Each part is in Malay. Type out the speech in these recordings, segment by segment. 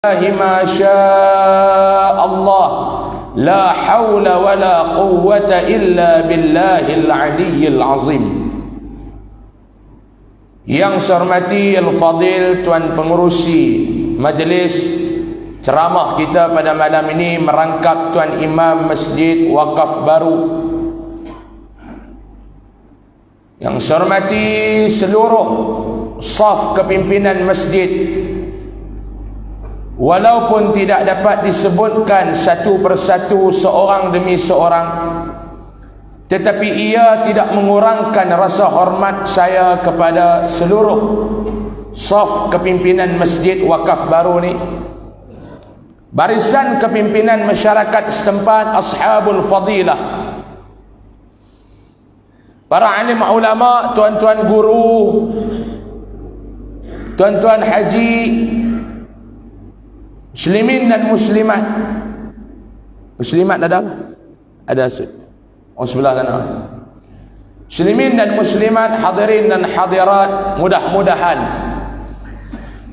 ما شاء الله لا حول ولا قوة إلا بالله العلي العظيم. Yang saya hormati Al-Fadil Tuan Pengerusi Majlis ceramah kita pada malam ini merangkap Tuan Imam Masjid Wakaf Baru. Yang saya hormati seluruh saf kepimpinan masjid, walaupun tidak dapat disebutkan satu persatu seorang demi seorang, tetapi ia tidak mengurangkan rasa hormat saya kepada seluruh saf kepimpinan Masjid Wakaf Baru ni, barisan kepimpinan masyarakat setempat, ashabul fadilah, para alim ulama, tuan-tuan guru, tuan-tuan haji, muslimin dan muslimat. Muslimat ada sud. Oh, sebelah sana. Muslimin dan muslimat, hadirin dan hadirat, mudah-mudahan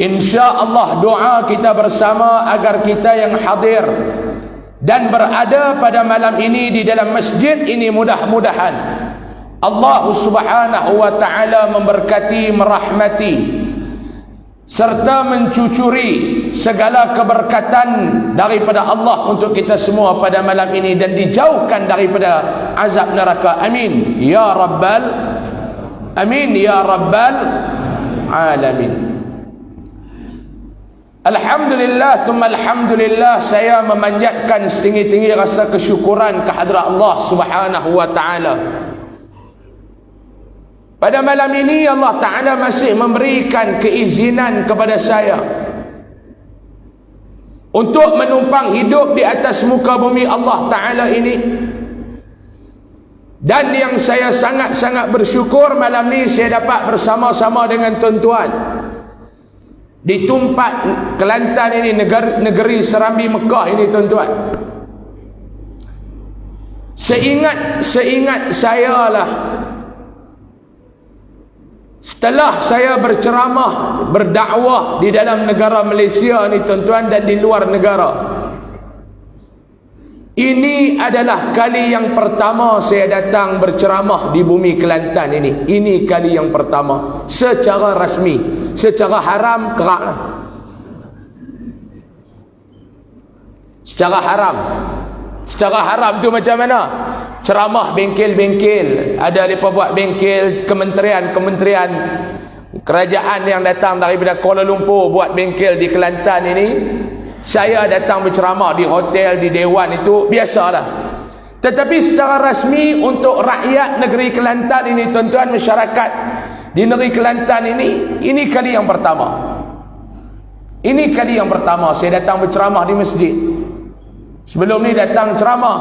insya-Allah doa kita bersama agar kita yang hadir dan berada pada malam ini di dalam masjid ini, mudah-mudahan Allah Subhanahu wa taala memberkati, merahmati serta mencucuri segala keberkatan daripada Allah untuk kita semua pada malam ini, dan dijauhkan daripada azab neraka. Amin ya rabbal amin ya rabbal alamin. Alhamdulillah thumma alhamdulillah, saya memanjatkan setinggi-tinggi rasa kesyukuran kehadrat Allah Subhanahu wa taala. Pada malam ini Allah Ta'ala masih memberikan keizinan kepada saya untuk menumpang hidup di atas muka bumi Allah Ta'ala ini. Dan yang saya sangat-sangat bersyukur, malam ini saya dapat bersama-sama dengan tuan-tuan di tempat Kelantan ini, negeri Serambi Mekah ini, tuan-tuan. Seingat saya lah, setelah saya berceramah, berdakwah di dalam negara Malaysia ni, tuan-tuan, dan di luar negara, ini adalah kali yang pertama saya datang berceramah di bumi Kelantan ini. Ini kali yang pertama secara rasmi. Secara haram keraklah. Secara haram tu macam mana? Ceramah bengkel-bengkel, ada mereka buat bengkel, kementerian kerajaan yang datang daripada Kuala Lumpur buat bengkel di Kelantan ini. Saya datang berceramah di hotel, di dewan, itu biasalah. Tetapi secara rasmi untuk rakyat negeri Kelantan ini, tuan-tuan, masyarakat di negeri Kelantan ini kali yang pertama. Ini kali yang pertama saya datang berceramah di masjid. Sebelum ni datang ceramah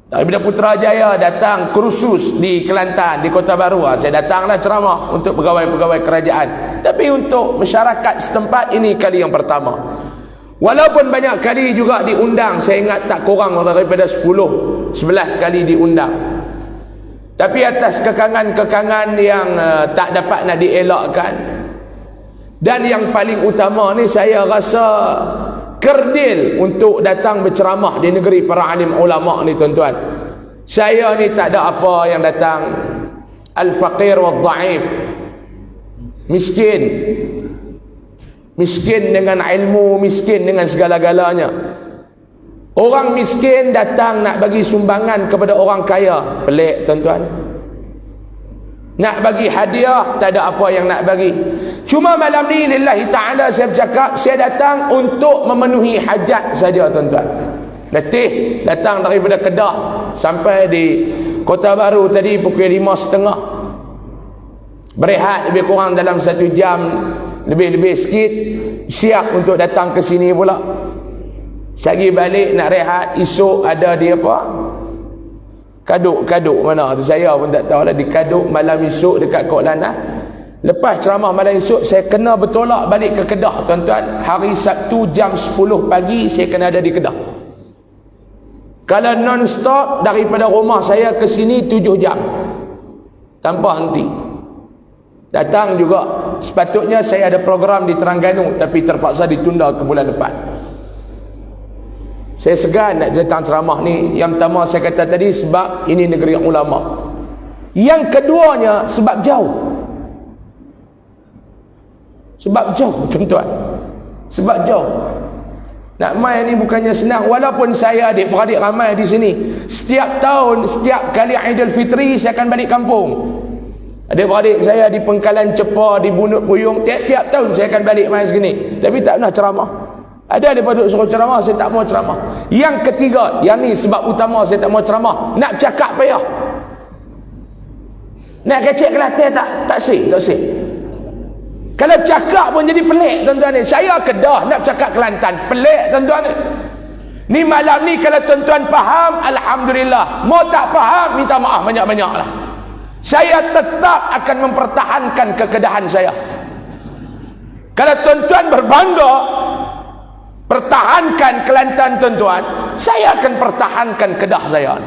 daripada Putrajaya, datang kursus di Kelantan, di Kota Baru. Saya datanglah ceramah untuk pegawai-pegawai kerajaan. Tapi untuk masyarakat setempat, ini kali yang pertama. Walaupun banyak kali juga diundang, saya ingat tak kurang daripada 10-11 kali diundang. Tapi atas kekangan-kekangan yang tak dapat nak dielakkan, dan yang paling utama ni, saya rasa kerdil untuk datang berceramah di negeri para alim ulama ni, tuan-tuan. Saya ni tak ada apa yang datang, al-faqir wal-dha'if, miskin dengan ilmu, miskin dengan segala-galanya. Orang miskin datang nak bagi sumbangan kepada orang kaya, pelik, tuan-tuan. Nak bagi hadiah, tak ada apa yang nak bagi. Cuma malam ni lillahi ta'ala saya bercakap, saya datang untuk memenuhi hajat saja, tuan-tuan. Letih datang daripada Kedah sampai di Kota Baru tadi pukul 5.30. Berehat lebih kurang dalam 1 jam lebih sikit, siap untuk datang ke sini pula. Sagi balik nak rehat, esok ada dia apa? Kaduk mana tu saya pun tak tahu lah. Di Kaduk malam esok dekat Kok Lanah. Lepas ceramah malam esok, saya kena bertolak balik ke Kedah, tuan-tuan. Hari Sabtu jam 10 pagi saya kena ada di Kedah. Kalau non-stop daripada rumah saya ke sini 7 jam tanpa henti. Datang juga. Sepatutnya saya ada program di Terengganu, tapi terpaksa ditunda ke bulan depan. Saya segan nak datang ceramah ni. Yang pertama saya kata tadi, sebab ini negeri ulama. Yang keduanya, sebab jauh. Sebab jauh, tuan-tuan. Sebab jauh. Nak mai ni bukannya senang. Walaupun saya adik-beradik ramai di sini, setiap tahun, setiap kali Aidilfitri saya akan balik kampung. Adik-beradik saya di Pengkalan Cepa, di Bunut Puyung, tiap-tiap tahun saya akan balik mai segini. Tapi tak pernah ceramah. Ada daripada suruh ceramah, saya tak mau ceramah. Yang ketiga, yang ni sebab utama saya tak mau ceramah, nak cakap payah. Nak kecek Kelantan tak sih. Kalau cakap pun jadi pelik, tuan-tuan ni. Saya Kedah nak cakap Kelantan, pelik, tuan-tuan ni. Ni malam ni kalau tuan-tuan faham, alhamdulillah. Mau tak faham, minta maaf banyak-banyak lah. Saya tetap akan mempertahankan kekedahan saya. Kalau tuan-tuan berbangga pertahankan Kelantan tuan-tuan, saya akan pertahankan Kedah saya.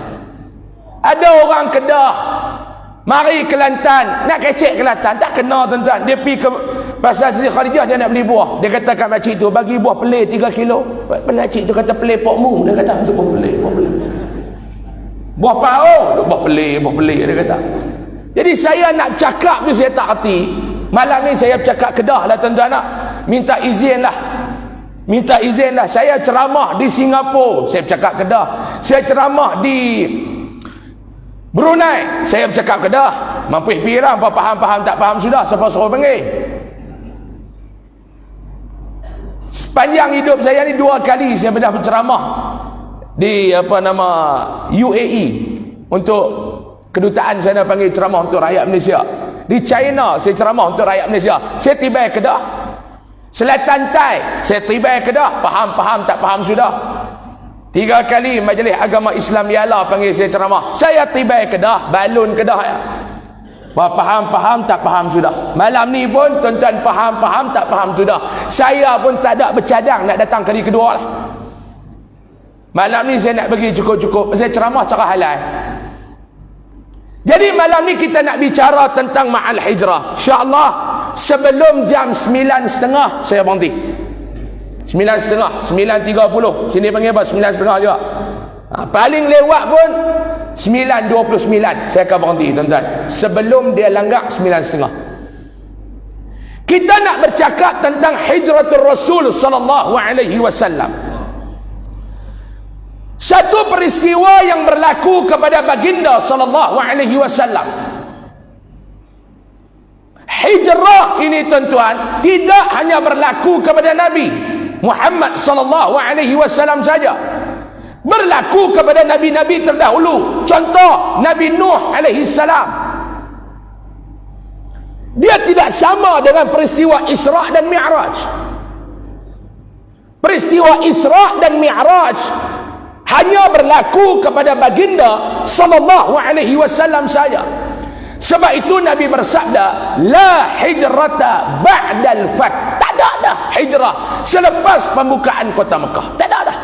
Ada orang Kedah mari Kelantan, nak kecek Kelantan, tak kena tuan-tuan. Dia pergi ke pasar Siti Khadijah, dia nak beli buah. Dia kata kat makcik tu, bagi buah pelai 3 kilo. Makcik tu kata, pelai pokmu. Dia kata, itu buah pelai. Buah pao, buah pelai, dia kata. Jadi saya nak cakap tu saya tak erti. Malam ni saya cakap Kedah lah tuan-tuan nak. Minta izin lah. Saya ceramah di Singapura, saya cakap Kedah. Saya ceramah di Brunei, saya bercakap Kedah. Mampir pirang, apa faham tak faham sudah, siapa suruh panggil. Sepanjang hidup saya ni 2 kali saya pernah berceramah di UAE, untuk kedutaan saya nak panggil ceramah untuk rakyat Malaysia. Di China saya ceramah untuk rakyat Malaysia. Saya tiba Kedah. Selatan Tai saya tiba Kedah, faham tak faham sudah. 3 kali Majlis Agama Islam Yala panggil saya ceramah. Saya tiba Kedah, balun Kedah ya. Faham tak faham sudah. Malam ni pun tuan-tuan faham tak faham sudah. Saya pun tak ada bercadang nak datang kali kedua lah. Malam ni saya nak bagi cukup-cukup. Saya ceramah cara halal. Jadi malam ni kita nak bicara tentang Ma'al Hijrah. InsyaAllah sebelum jam 9.30 saya berhenti. 9.30, 9.30. Sini panggil apa? 9.30 juga. Paling lewat pun 9.29 saya akan berhenti tuan-tuan. Sebelum dia langgak 9.30. Kita nak bercakap tentang Hijratul Rasul sallallahu alaihi wasallam. Satu peristiwa yang berlaku kepada baginda sallallahu alaihi wasallam. Hijrah ini tuan-tuan tidak hanya berlaku kepada Nabi Muhammad sallallahu alaihi wasallam saja. Berlaku kepada nabi-nabi terdahulu. Contoh Nabi Nuh alaihi salam. Dia tidak sama dengan peristiwa Isra dan Mi'raj. Peristiwa Isra dan Mi'raj hanya berlaku kepada baginda sallallahu alaihi wasallam saja. Sebab itu Nabi bersabda, la hijrata ba'dal fath. Tak ada dah hijrah selepas pembukaan kota Mekah. Tak ada dah.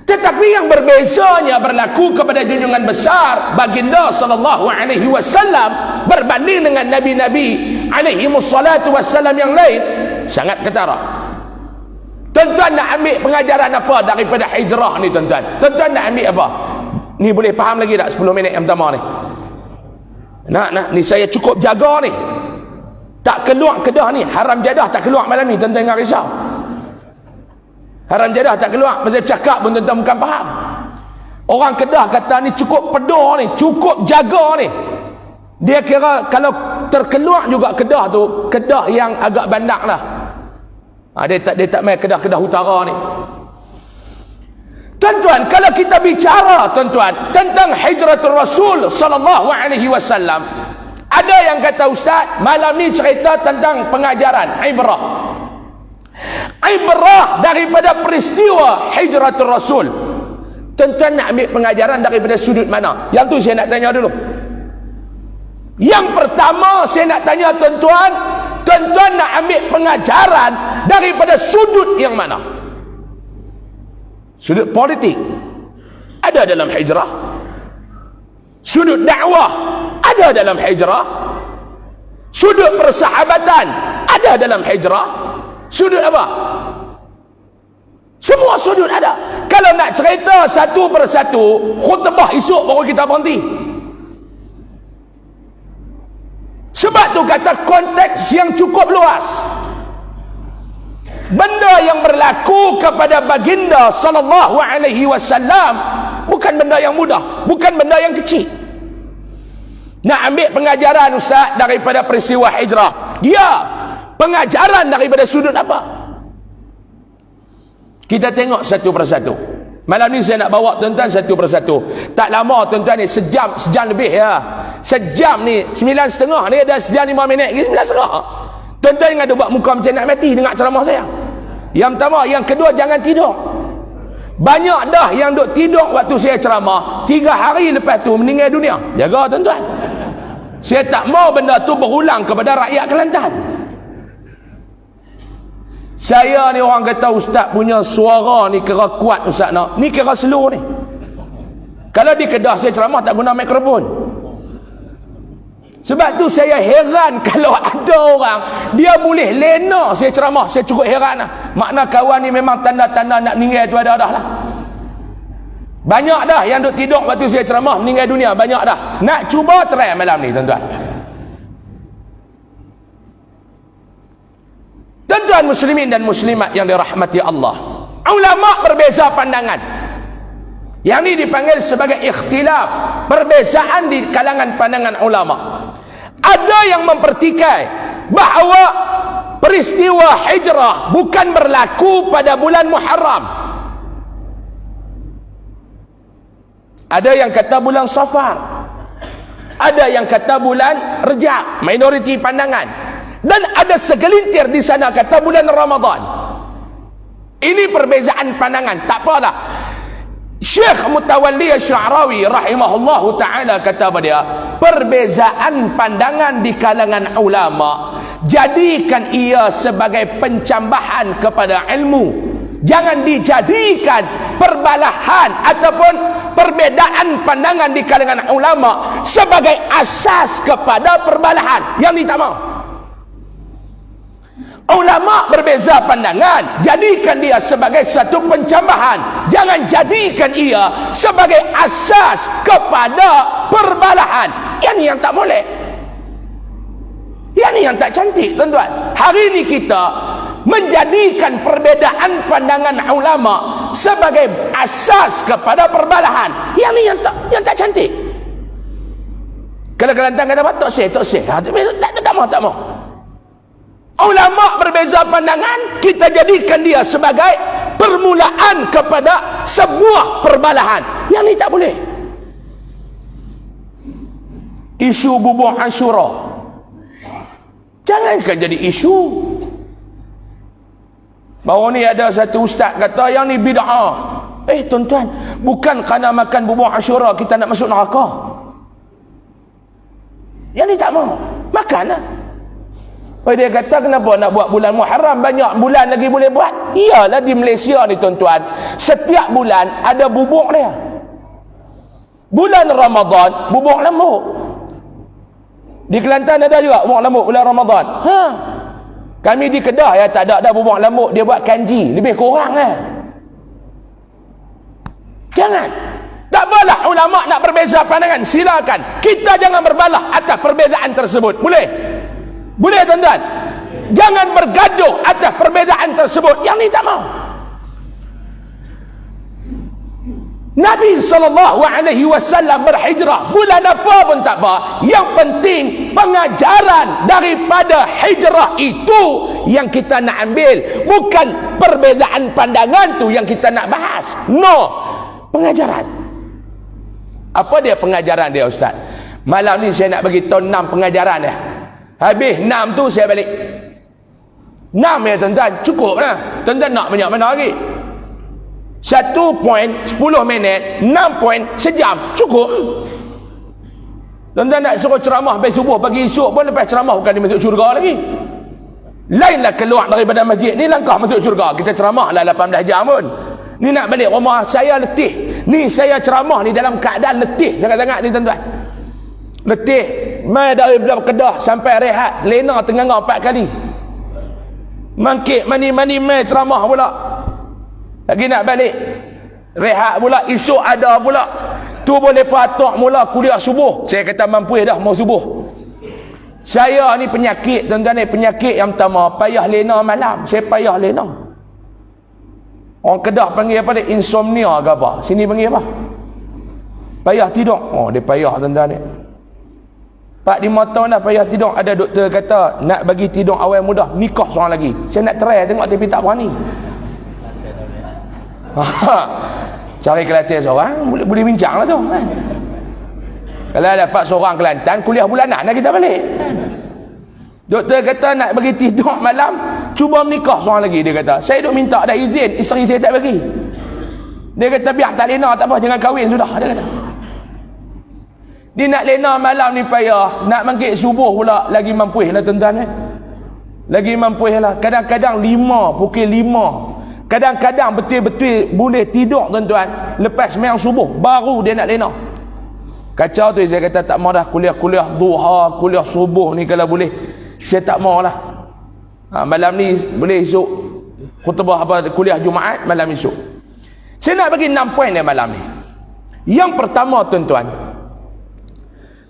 Tetapi yang berbezanya berlaku kepada junjungan besar baginda sallallahu alaihi wasallam berbanding dengan nabi-nabi alaihi wassalatu wassalam yang lain sangat ketara. Tuan-tuan nak ambil pengajaran apa daripada hijrah ni tuan-tuan? Tuan-tuan nak ambil apa? Ni boleh faham lagi tak 10 minit yang pertama ni? Nak ni saya cukup jaga ni. Tak keluar Kedah ni, haram jadah tak keluar malam ni, tuan-tuan jangan risau. Haram jadah tak keluar, pasal cakap pun tuan-tuan bukan faham. Orang Kedah kata ni cukup pedar ni, cukup jaga ni. Dia kira kalau terkeluar juga Kedah tu, Kedah yang agak bandak lah. Dia tak main Kedah utara ni. Tuan-tuan, kalau kita bicara tuan-tuan tentang Hijratul Rasul sallallahu alaihi wasallam, ada yang kata ustaz, malam ni cerita tentang pengajaran ibrah. Ibrah daripada peristiwa Hijratul Rasul. Tuan-tuan nak ambil pengajaran daripada sudut mana? Yang tu saya nak tanya dulu. Yang pertama saya nak tanya tuan-tuan, tuan-tuan nak ambil pengajaran daripada sudut yang mana? Sudut politik ada dalam hijrah. Sudut dakwah ada dalam hijrah. Sudut persahabatan ada dalam hijrah. Sudut apa? Semua sudut ada. Kalau nak cerita satu persatu, khutbah esok baru kita berhenti. Sebab tu kata konteks yang cukup luas. Benda yang berlaku kepada baginda sallallahu alaihi wasallam bukan benda yang mudah, bukan benda yang kecil. Nak ambil pengajaran ustaz daripada peristiwa hijrah, ya, pengajaran daripada sudut apa? Kita tengok satu persatu. Malam ni saya nak bawa tuan-tuan satu persatu. Tak lama tuan-tuan ni, sejam lebih ya. Sejam ni 9.30 ni, ada sejam 5 minit lagi 9.30. Tuan-tuan yang ada buat muka macam nak mati dengar ceramah saya. Yang pertama, yang kedua, jangan tidur. Banyak dah yang duk tidur waktu saya ceramah, 3 hari lepas tu meninggal dunia. Jaga tuan-tuan. Saya tak mau benda tu berulang kepada rakyat Kelantan. Saya ni orang kata ustaz punya suara ni kira kuat ustaz nak. Ni kira slow ni. Kalau di Kedah saya ceramah tak guna mikrofon. Sebab tu saya heran kalau ada orang dia boleh lena saya ceramah, saya cukup heran lah. Makna kawan ni memang tanda-tanda nak meninggal tu ada dah lah. Banyak dah yang duk tidur waktu saya ceramah meninggal dunia, banyak dah. Nak cuba try malam ni tuan-tuan. Tuan-tuan muslimin dan muslimat yang dirahmati Allah, ulama berbeza pandangan. Yang ini dipanggil sebagai ikhtilaf, perbezaan di kalangan pandangan ulama. Ada yang mempertikai bahawa peristiwa hijrah bukan berlaku pada bulan Muharram. Ada yang kata bulan Safar. Ada yang kata bulan Rejab, minoriti pandangan. Dan ada segelintir di sana kata bulan Ramadan. Ini perbezaan pandangan, tak apa dah. Syekh Mutawalli Sya'rawi rahimahullahu ta'ala kata pada dia, perbezaan pandangan di kalangan ulama jadikan ia sebagai pencambahan kepada ilmu, jangan dijadikan perbalahan ataupun perbezaan pandangan di kalangan ulama sebagai asas kepada perbalahan. Yang ni tak mau. Ulama berbeza pandangan, jadikan dia sebagai satu pencambahan, jangan jadikan ia sebagai asas kepada perbalahan. Yang ni yang tak boleh. Yang ni yang tak cantik tuan-tuan. Hari ni kita menjadikan perbezaan pandangan ulama sebagai asas kepada perbalahan. Yang ni yang tak cantik. Kalau Kelantan kata apa? Tak sih. Tak mau. Ulama berbeza pandangan, kita jadikan dia sebagai permulaan kepada sebuah perbalahan. Yang ni tak boleh. Isu bubur Ashura, jangankan jadi isu. Baru ni ada satu ustaz kata yang ni bid'ah. Tuan-tuan, bukan kerana makan bubur Ashura kita nak masuk neraka. Yang ni tak mau. Makan lah. Dia kata kenapa nak buat bulan Muharram, banyak bulan lagi boleh buat. Iyalah di Malaysia ni tuan-tuan, setiap bulan ada bubuk dia. Bulan Ramadan bubuk lamuk. Di Kelantan ada juga bubuk lamuk bulan Ramadan. Kami di Kedah ya tak ada bubuk lamuk, dia buat kanji, lebih kurang Jangan. Tak apalah ulama nak berbeza pandangan, silakan. Kita jangan berbalah atas perbezaan tersebut. Boleh tuan-tuan. Jangan bergaduh atas perbezaan tersebut. Yang ni tak mau. Nabi SAW berhijrah bulan apa pun tak apa. Yang penting pengajaran daripada hijrah itu yang kita nak ambil, bukan perbezaan pandangan tu yang kita nak bahas. No, pengajaran. Apa dia pengajaran dia ustaz? Malam ni saya nak bagi tahu 6 pengajaran dia. Habis 6 tu saya balik 6 ya tuan-tuan, cukup lah. Tuan-tuan nak banyak mana lagi? 1 poin 10 minit, 6 poin sejam, cukup. Tuan-tuan nak suruh ceramah habis subuh pagi esok pun, lepas ceramah bukan dia masuk syurga lagi. Lainlah keluar daripada masjid ni langkah masuk syurga. Kita ceramah lah 18 jam pun. Ni nak balik rumah saya letih. Ni saya ceramah ni dalam keadaan letih sangat-sangat ni tuan-tuan. letih, mai dari Kedah sampai rehat, lena tengah 4 kali. Mangkit mani-mani mai ceramah pula. Lagi nak balik. Rehat pula, esok ada pula. Tu boleh patok mula kuliah subuh. Saya kata mampu dah mau subuh. Saya ni penyakit, tuan-tuan ni, penyakit yang pertama, payah lena malam. Saya payah lena. Orang Kedah panggil apa ni? Insomnia ke apa? Sini panggil apa? Payah tidur. Oh, dia payah, tuan-tuan ni. 4-5 tahun dah payah tidur. Ada doktor kata nak bagi tidur awal mudah, nikah seorang lagi. Saya nak try tengok tapi tak berani. Cari Kelantan seorang boleh bincang lah tu kan. Kalau dapat seorang Kelantan, kuliah bulanan dah kita balik. Doktor kata nak bagi tidur malam, cuba menikah seorang lagi. Dia kata, saya duk minta dah izin, isteri saya tak bagi. Dia kata biar tak lena tak apa, jangan kahwin sudah. Dia kata dia nak lena malam ni payah, nak mangkit subuh pula lagi mampuih lah tuan-tuan. Lagi mampuih lah. Kadang-kadang pukul 5, kadang-kadang betul-betul boleh tidur tuan-tuan lepas sembahyang subuh baru dia nak lena. Kacau tu, saya kata tak mau dah kuliah duha, kuliah subuh ni kalau boleh saya tak mau lah. Malam ni boleh esok khutbah apa kuliah Jumaat, malam esok. Saya nak bagi 6 poin dia malam ni. Yang pertama tuan-tuan,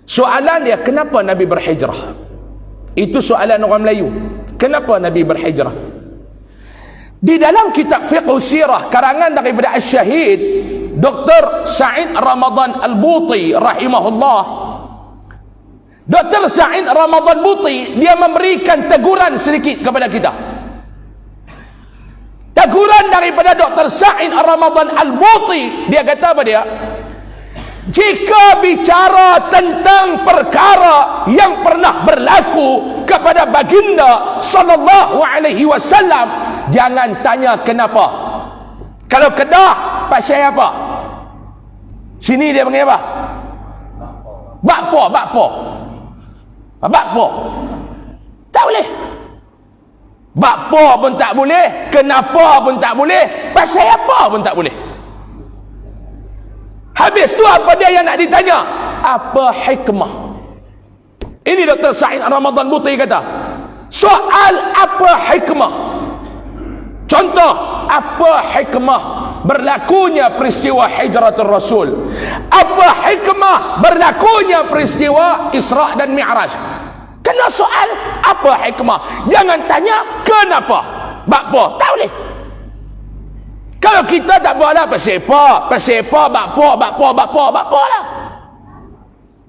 soalan dia, kenapa Nabi berhijrah? Itu soalan orang Melayu. Kenapa Nabi berhijrah? Di dalam kitab fiqh sirah karangan daripada Asy-Syahid Dr. Sa'id Ramadan Al-Buti rahimahullah. Dr. Sa'id Ramadan Buti dia memberikan teguran sedikit kepada kita. Teguran daripada Dr. Sa'id Ramadan Al-Buti, dia kata apa dia? Jika bicara tentang perkara yang pernah berlaku kepada baginda sallallahu alaihi wasallam, jangan tanya kenapa. Kalau Kedah pasal apa? Sini dia panggil apa? Bakpo. Tak boleh. Bakpo pun tak boleh, kenapa pun tak boleh, pasal apa pun tak boleh. Habis tu apa dia yang nak ditanya? Apa hikmah? Ini Dr. Sa'id Ramadan Buti kata, soal apa hikmah? Contoh, apa hikmah berlakunya peristiwa hijratul Rasul? Apa hikmah berlakunya peristiwa Isra' dan Mi'raj? Kena soal apa hikmah. Jangan tanya kenapa. Bakpo, tak boleh. Kalau kita tak buat lah pesepa, bakpo lah.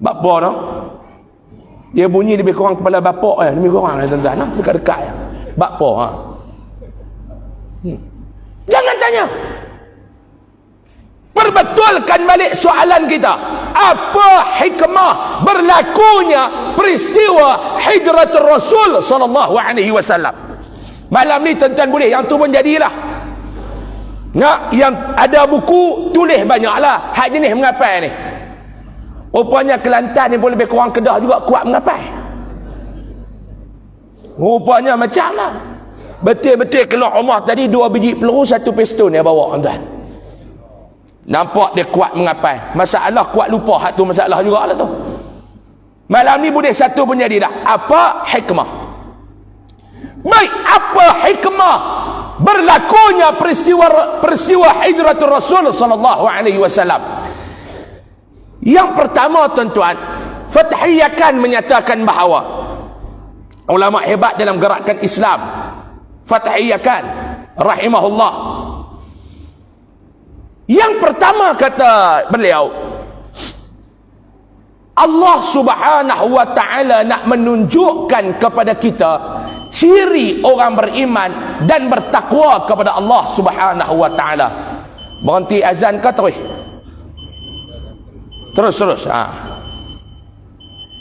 Bakpo no? Dia bunyi lebih kurang kepala bapak lebih kurang lah tuan-tuan, no? Dekat-dekat ya. Bakpo ha. Jangan tanya. Perbetulkan balik soalan kita. Apa hikmah berlakunya peristiwa hijratul Rasul sallallahu alaihi wasallam? Malam ni tuan-tuan boleh, yang tu pun jadilah. Nak yang ada buku tulis banyaklah hak jenis mengapai ni. Rupanya Kelantan ni pun lebih kurang Kedah juga kuat mengapai. Rupanya macam lah. Betul-betul keluar rumah tadi 2 biji peluru 1 pistol dia bawa tuan. Nampak dia kuat mengapai. Masalah kuat lupa, hak tu masalah juga lah tu. Malam ni boleh satu pun jadi dah. Apa hikmah? Baik, apa hikmah berlakunya peristiwa hijratul Rasul sallallahu alaihi wasallam? Yang pertama tuan-tuan, Fathiyakan menyatakan bahawa ulama hebat dalam gerakan Islam, Fathiyakan rahimahullah, yang pertama kata beliau, Allah subhanahu wa ta'ala nak menunjukkan kepada kita ciri orang beriman dan bertakwa kepada Allah subhanahu wa ta'ala. Berhenti azan ke terus? Terus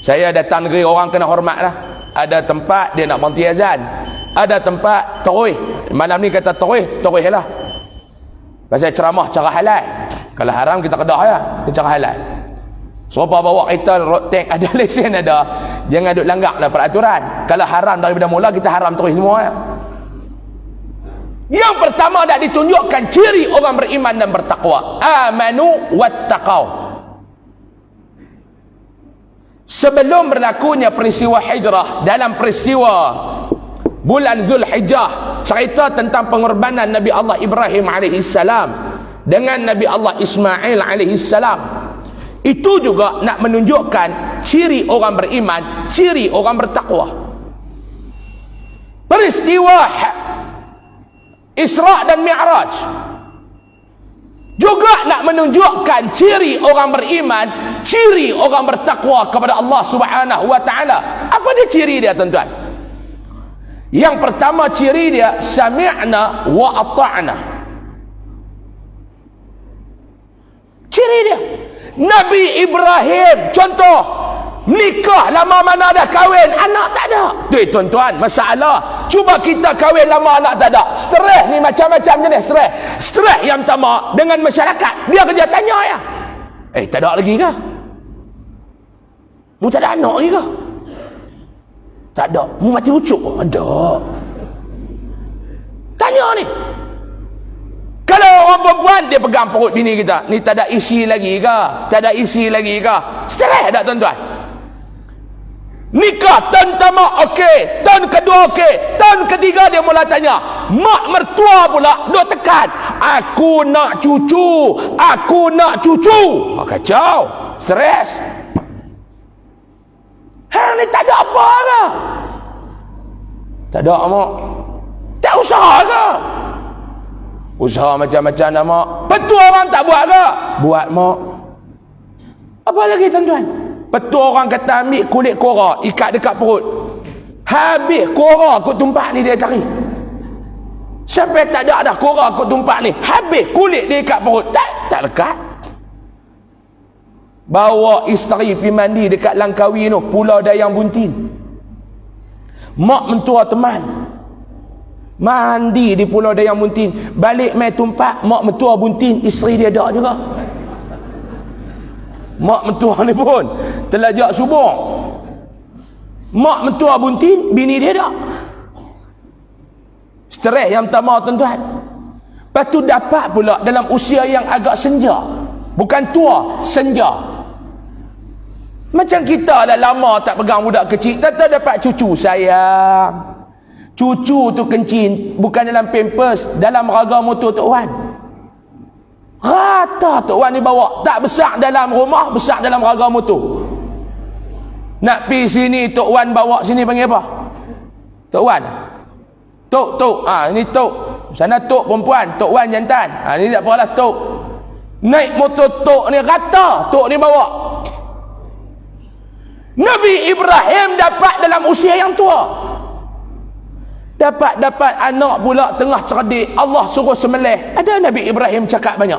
Saya datang negeri orang kena hormat lah. Ada tempat dia nak berhenti azan, ada tempat terus. Malam ni kata terus lah. Pasal ceramah cara halal. Kalau haram kita kedah ya, kita cara halal. Serupa bawa kereta road tank, ada lesen ada, jangan duk langgar lah peraturan. Kalau haram daripada mula, kita haram terus semua ya. Yang pertama nak ditunjukkan ciri orang beriman dan bertakwa, amanu wattaqau. sebelum berlakunya peristiwa hijrah, dalam peristiwa bulan Zulhijjah, cerita tentang pengorbanan Nabi Allah Ibrahim alaihissalam dengan Nabi Allah Ismail alaihissalam, itu juga nak menunjukkan ciri orang beriman, ciri orang bertakwa. Peristiwa Isra dan Mi'raj juga nak menunjukkan ciri orang beriman, ciri orang bertakwa kepada Allah Subhanahu wa taala. Apa dia ciri dia, tuan-tuan? Yang pertama ciri dia, sami'na wa ata'na. Ciri dia Nabi Ibrahim, contoh, nikah lama mana dah kahwin, anak tak ada. Tuan-tuan, masalah. Cuba kita kahwin lama anak tak ada. Stres ni macam-macam jenis stres. Stres yang pertama dengan masyarakat. Dia kerja tanya ya. Tak ada lagi ke? Mu tak ada anak lagi ke? Tak ada. Mu mati ucuk? Ada. Tanya ni. Kalau orang perempuan, dia pegang perut bini kita. Ni tak ada isi lagi ke? Tak ada isi lagi ke? Stres tak, tuan-tuan? Nikah tahun pertama okey, tahun kedua okey, tahun ketiga dia mula tanya, mak mertua pula duk tekan, aku nak cucu, aku nak cucu. Kacau, stres. Hang ni tak ada apa ke? Tak ada, mak. Tak usaha ke? Usaha macam-macam dah, mak. Betul orang tak buat ke? Buat, mak. Apa lagi, tuan-tuan? Betul orang kata ambil kulit kora, ikat dekat perut. Habis kora kot tumpak ni dia tarik. Sampai tak ada dah kora kot tumpak ni. Habis kulit dia ikat perut. Tak lekat. Bawa isteri pergi mandi dekat Langkawi tu, Pulau Dayang Buntin. Mak mentua teman. Mandi di Pulau Dayang Buntin. Balik main tumpak, mak mentua Buntin, isteri dia ada juga. Mak mentua ni pun telajak subuh. Mak mentua Buntin, bini dia tak. Stres yang pertama, tuan-tuan. Lepas tu dapat pula dalam usia yang agak senja. Bukan tua, senja. Macam kita dah lama tak pegang budak kecil, tak dapat cucu. Sayang, cucu tu kencing bukan dalam pampers, dalam raga motor Tok Wan. Rata Tok Wan ni bawa, tak besar dalam rumah, besar dalam raga motor. Nak pi sini Tok Wan bawa sini, panggil apa? Tok Wan. Tok. Ni Tok. Sana Tok perempuan, Tok Wan jantan. Ni tak apalah Tok. Naik motor Tok ni rata, Tok ni bawa. Nabi Ibrahim dapat dalam usia yang tua. Dapat anak pula tengah cerdik, Allah suruh sembelih. Ada Nabi Ibrahim cakap banyak.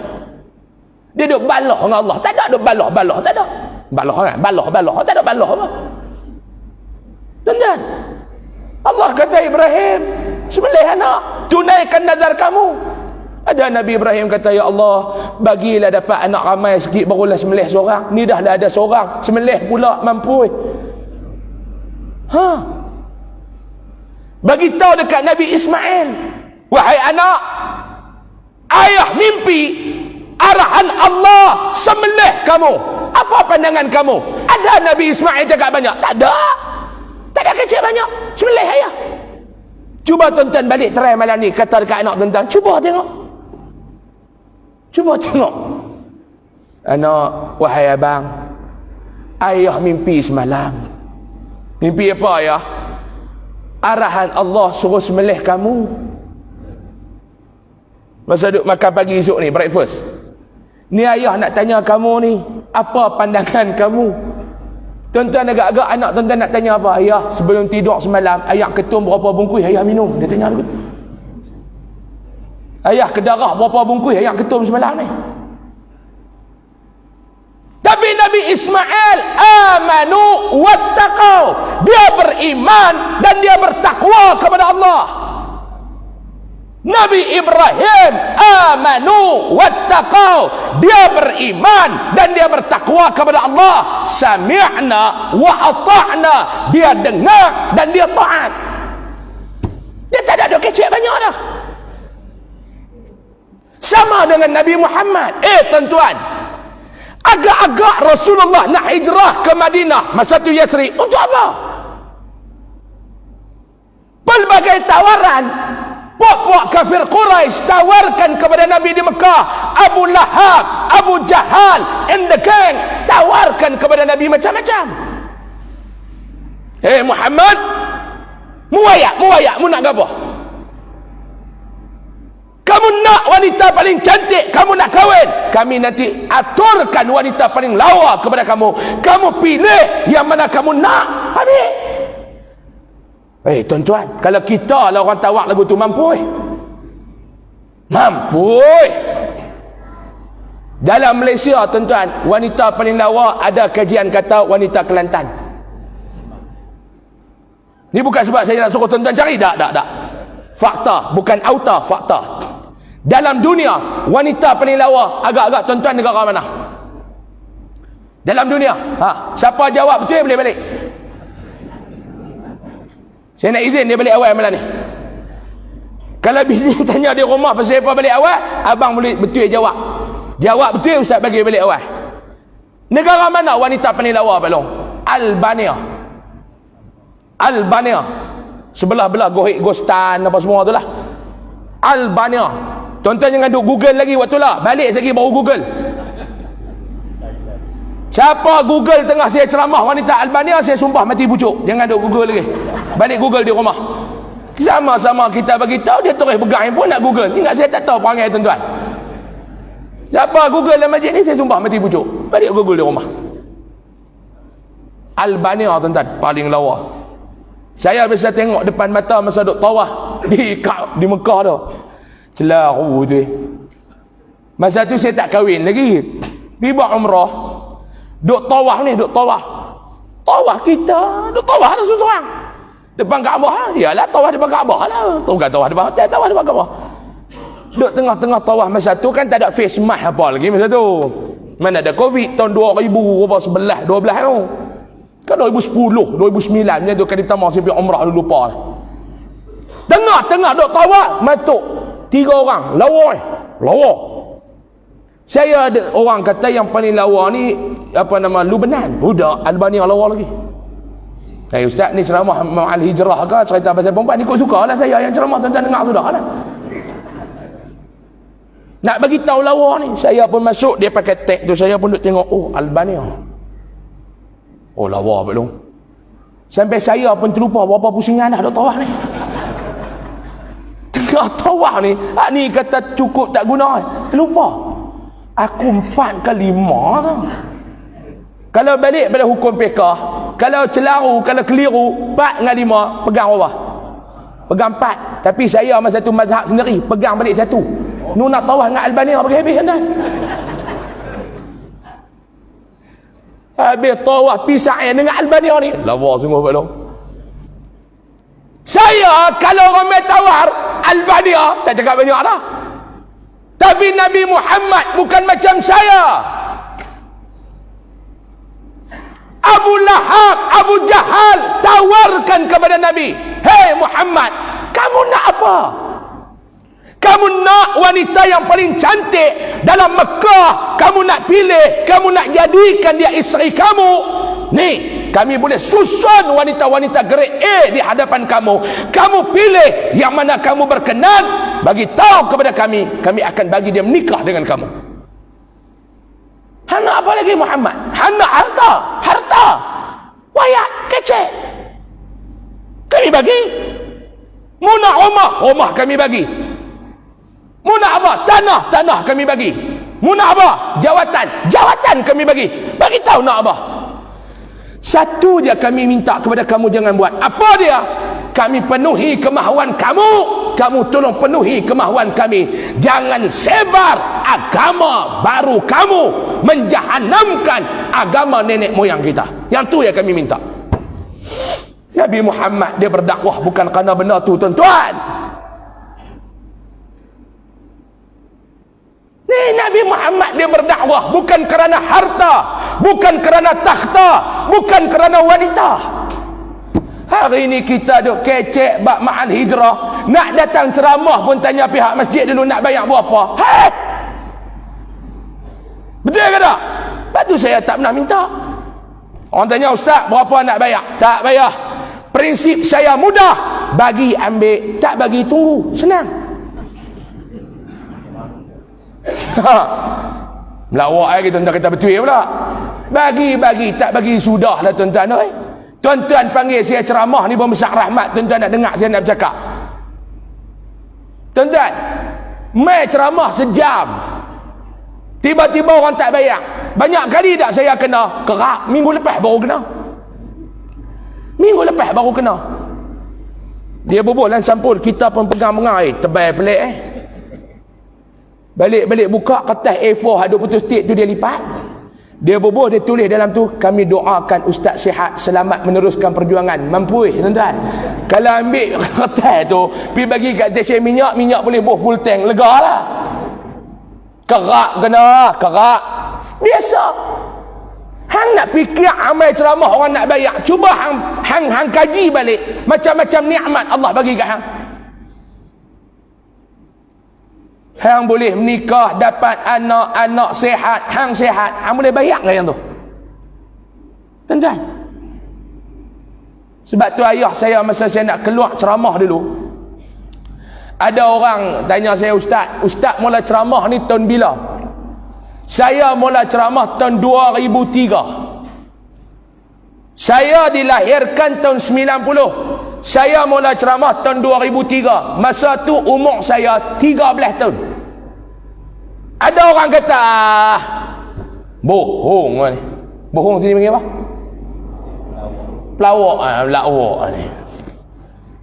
Dia duk balah dengan Allah. Tak ada duk balah, tak ada. Balah kan? Balah. Tak ada balah apa. Tuan-tuan, Allah kata Ibrahim, sembelih anak, tunaikan nazar kamu. Ada Nabi Ibrahim kata, ya Allah, bagilah dapat anak ramai sikit barulah sembelih seorang. Ni dah ada seorang, sembelih pula mampu. Bagi tahu dekat Nabi Ismail, wahai anak, ayah mimpi arahan Allah sembelih kamu. Apa pandangan kamu? Ada Nabi Ismail cakap banyak? Tak ada kecil banyak. Sembelih ayah. Cuba tuan-tuan balik try malam ni, kata dekat anak tuan-tuan, cuba tengok. Anak, wahai abang, ayah mimpi semalam. Mimpi apa ayah? Arahan Allah suruh sembelih kamu. Masa duduk makan pagi esok ni, breakfast, ni ayah nak tanya kamu ni, apa pandangan kamu? Tuan-tuan, agak-agak anak tuan-tuan nak tanya apa? Ayah, sebelum tidur semalam, ayah ketum berapa bungkus ayah minum? Dia tanya begitu. Ayah kedarah berapa bungkus ayah ketum semalam ni? Tapi Nabi Ismail amanu wattaqau, dia beriman dan dia bertakwa kepada Allah. Nabi Ibrahim amanu wattaqau, dia beriman dan dia bertakwa kepada Allah. Sami'na wa ata'na, dia dengar dan dia taat. Dia tak ada kecil banyak dah. Sama dengan Nabi Muhammad. Tuan-tuan, Agak-agak Rasulullah nak hijrah ke Madinah masa tu Yathrib. Untuk apa? Pelbagai tawaran. Puak-puak kafir Quraisy tawarkan kepada Nabi di Mekah. Abu Lahab, Abu Jahal, and the gang tawarkan kepada Nabi macam-macam. Muhammad, muayak, mu nak apa? Kamu nak wanita paling cantik, kamu nak kahwin, kami nanti aturkan wanita paling lawa kepada kamu. Kamu pilih yang mana kamu nak. Habis. Tuan-tuan, kalau kita lah orang tawak lagu tu mampu. Mampu. Dalam Malaysia, tuan-tuan, wanita paling lawa ada kajian kata wanita Kelantan. Ni bukan sebab saya nak suruh tuan-tuan cari. Tak. Fakta, bukan auta, fakta. Dalam dunia, wanita paling lawa agak-agak tuan-tuan negara mana? Dalam dunia. Siapa jawab betul boleh balik. Saya nak izin dia balik awal malam ni. Kalau bini tanya di rumah pasal apa balik awal, abang boleh betul jawab. Jawab betul, ustaz bagi balik awal. Negara mana wanita paling lawa balong? Albania. Sebelah-belah Gohik Gostan apa semua tu lah. Albania. Tuan-tuan jangan duk Google lagi waktu lah. Balik lagi baru Google. Siapa Google tengah saya ceramah wanita Albania, saya sumpah mati pucuk. Jangan duk Google lagi. Balik Google di rumah. Sama-sama kita bagi tahu, dia terus pegang handphone nak Google. Ingat saya tak tahu perangai tuan-tuan. Siapa Google dalam masjid ni, saya sumpah mati pucuk. Balik Google di rumah. Albania tuan-tuan paling lawa. Saya biasa tengok depan mata masa duk tawaf di Mekah tu. Celaru tu. Masa tu saya tak kahwin lagi. Pergi buat umrah. Duk tawaf ni, Tawaf kita, duk tawaf tu seorang. Depan Kaabah. Yalah tawaf depan Kaabah lah. Bukan tawaf depan hotel, tawaf depan Kaabah. Duk tengah-tengah tawaf masa tu kan tak ada face mask apa lagi masa tu. Mana ada Covid tahun 2011, 12 tu. Kan 2010, 2009 macam tu kali pertama saya pergi umrah dulu lupa. Tengah-tengah duk tawaf, matuk 3 orang, lawa. Saya ada orang kata yang paling lawa ni apa nama Lubnan, budak Albania lawa lagi. Ustaz ni ceramah Ma'al Hijrah ke cerita pasal perempuan ni, kau sukalah saya yang ceramah tuan-tuan dengar sudah lah. Nak bagi tahu lawa ni, saya pun masuk, dia pakai tag tu, saya pun duk tengok, Albania. Lawa belum. Sampai saya pun terlupa berapa pusingan dah duk tawaf ni. Tengah tawaf ni, ni kata cukup tak guna, terlupa. Aku 4 ke 5 tau. Kalau balik pada hukum fiqh, kalau celaru, kalau keliru 4 dengan 5 pegang bawah. Pegang 4. Tapi saya masa tu mazhab sendiri, pegang balik 1. Nu nak tawaf dengan Albania bagi habis kan. Habis tawaf pisah dengan Albania ni. Lawa sungguh belum. Saya kalau ramai tawar Albania tak cakap banyak dah. Tapi Nabi Muhammad bukan macam saya. Abu Lahab, Abu Jahal tawarkan kepada Nabi, "Hei Muhammad, kamu nak apa? Kamu nak wanita yang paling cantik dalam Mekah, kamu nak pilih, kamu nak jadikan dia isteri kamu. Nih, kami boleh susun wanita-wanita grade A di hadapan kamu. Kamu pilih yang mana kamu berkenan, bagi tahu kepada kami akan bagi dia menikah dengan kamu." Hana apa lagi Muhammad? Hana harta. Wayak, kecek. Kami bagi. Muna rumah kami bagi. Muna apa? Tanah kami bagi. Muna apa? Jawatan kami bagi. Bagi tahu nak apa? Satu je kami minta kepada kamu, jangan buat. Apa dia? Kami penuhi kemahuan kamu, kamu tolong penuhi kemahuan kami. Jangan sebar agama baru kamu, menjahanamkan agama nenek moyang kita. Yang tu yang kami minta. Nabi Muhammad dia berdakwah bukan kerana benda tu tuan-tuan. Nabi Muhammad dia berdakwah bukan kerana harta, bukan kerana takhta, bukan kerana wanita. Hari ini kita duk kecek bab Ma'al Hijrah, nak datang ceramah pun tanya pihak masjid dulu nak bayar berapa. Betul ke tak? Sebab tu saya tak pernah minta. Orang tanya, ustaz berapa nak bayar? Tak bayar. Prinsip saya mudah, bagi ambil, tak bagi tunggu, senang. Melawak lagi tuan-tuan kata betul pula. Bagi tak bagi sudah lah tuan-tuan. Tuan-tuan panggil saya ceramah ni besar rahmat, tuan-tuan nak dengar saya nak bercakap. Tuan-tuan, mai ceramah sejam, tiba-tiba orang tak bayar. Banyak kali tak saya kena kerak, minggu lepas baru kena. Dia berbual dan sampul, kita pun pegang mengai, tebal pelik Balik buka kertas A4 ada putus tik tu dia lipat. Dia berbual, dia tulis dalam tu, kami doakan ustaz sihat, selamat meneruskan perjuangan. Mampu tuan-tuan. Kalau ambil kertas tu pergi bagi kat stesen minyak boleh buh full tank, lega lah. Kerak biasa. Hang nak fikir amal ceramah orang nak bayar, cuba hang kaji balik macam-macam nikmat Allah bagi kat hang. Hang boleh menikah, dapat anak sihat, hang boleh bayar ke yang tu? Tuan-tuan. Sebab tu ayah saya masa saya nak keluar ceramah dulu, ada orang tanya saya, ustaz mula ceramah ni tahun bila? Saya mula ceramah tahun 2003. Saya dilahirkan tahun 90. Saya mula ceramah tahun 2003. Masa tu umur saya 13 tahun. Ada orang kata bohong ni. Bohong tu dipanggil apa? Pelawak ni.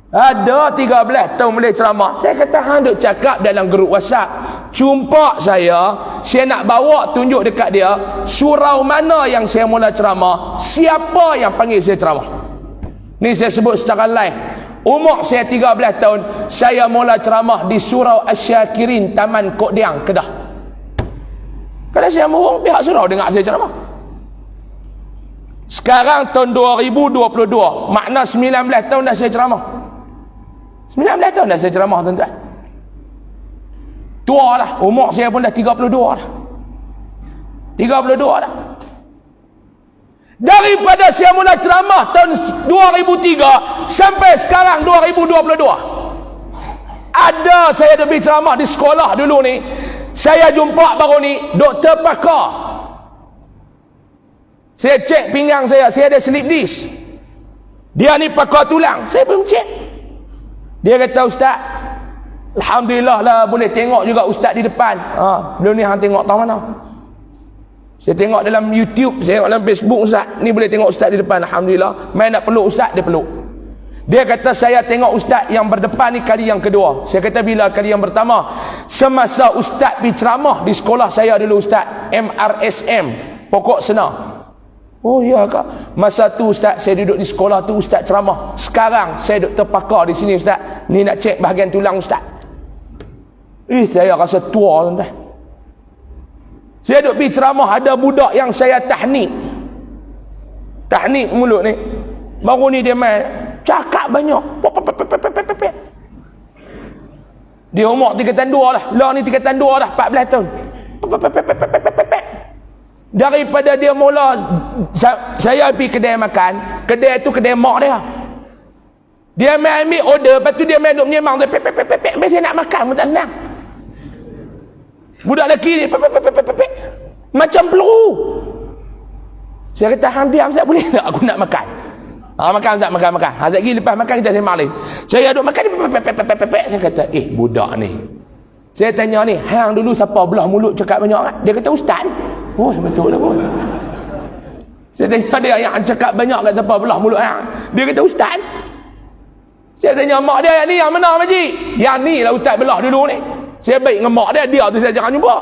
Ada 13 tahun boleh ceramah. Saya kata hang duk cakap dalam grup WhatsApp. Jumpa saya nak bawa tunjuk dekat dia surau mana yang saya mula ceramah, siapa yang panggil saya ceramah. Ni saya sebut secara live. Umur saya 13 tahun, saya mula ceramah di Surau Asyakirin, Taman Kok Diang, Kedah. Kalau saya bohong, pihak surau dengar saya ceramah. Sekarang tahun 2022, makna 19 tahun dah saya ceramah. 19 tahun dah saya ceramah, tuan-tuan. Tua dah, umur saya pun dah 32 dah. 32 dah. Daripada saya mula ceramah tahun 2003 sampai sekarang 2022, ada saya lebih ceramah di sekolah dulu ni. Saya jumpa baru ni doktor pakar. Saya cek pinggang saya ada slip disc. Dia ni pakar tulang, saya pun cek. Dia kata, ustaz, alhamdulillah lah boleh tengok juga ustaz di depan. Belum ni hang tengok tahu mana? Saya tengok dalam YouTube, saya tengok dalam Facebook, ustaz ni boleh tengok ustaz di depan, alhamdulillah. Main nak peluk ustaz, dia peluk. Dia kata, saya tengok ustaz yang berdepan ni kali yang kedua. Saya kata, bila kali yang pertama? Semasa ustaz pergi ceramah di sekolah saya dulu, ustaz MRSM, Pokok Sena. Oh ya kak, masa tu ustaz saya duduk di sekolah tu, ustaz ceramah. Sekarang saya duduk terpakar di sini, ustaz ni nak cek bahagian tulang ustaz. Saya rasa tua, tuan-tuan. Saya duduk pergi ceramah, ada budak yang saya tahnik mulut ni. Baru ni dia main cakap banyak. Dia umur 3 tahun 2 lah. Lah ni 3 tahun 2 dah, 14 tahun. Daripada dia mula, saya pergi kedai makan. Kedai tu kedai mak dia. Dia main ambil order, lepas tu dia main duk menyemang tu. Sampai saya nak makan pun tak senang. Budak lelaki ni macam peluru. Saya kata, hang diam tak boleh tak aku nak makan. Makan tak makan. Sekejap lagi lepas makan kita sembang lain. Saya duk makan saya kata, budak ni. Saya tanya ni, hang dulu siapa belah mulut cakap banyak kan? Dia kata, ustaz. Oh betul lah pun. Saya tanya dia, yang cakap banyak kat siapa belah mulut hang? Dia kata, ustaz. Saya tanya mak dia, yang ni yang mana makcik? Yang ni lah ustaz belah dulu ni. Saya baik dengan mak dia tu saya jangan jumpa.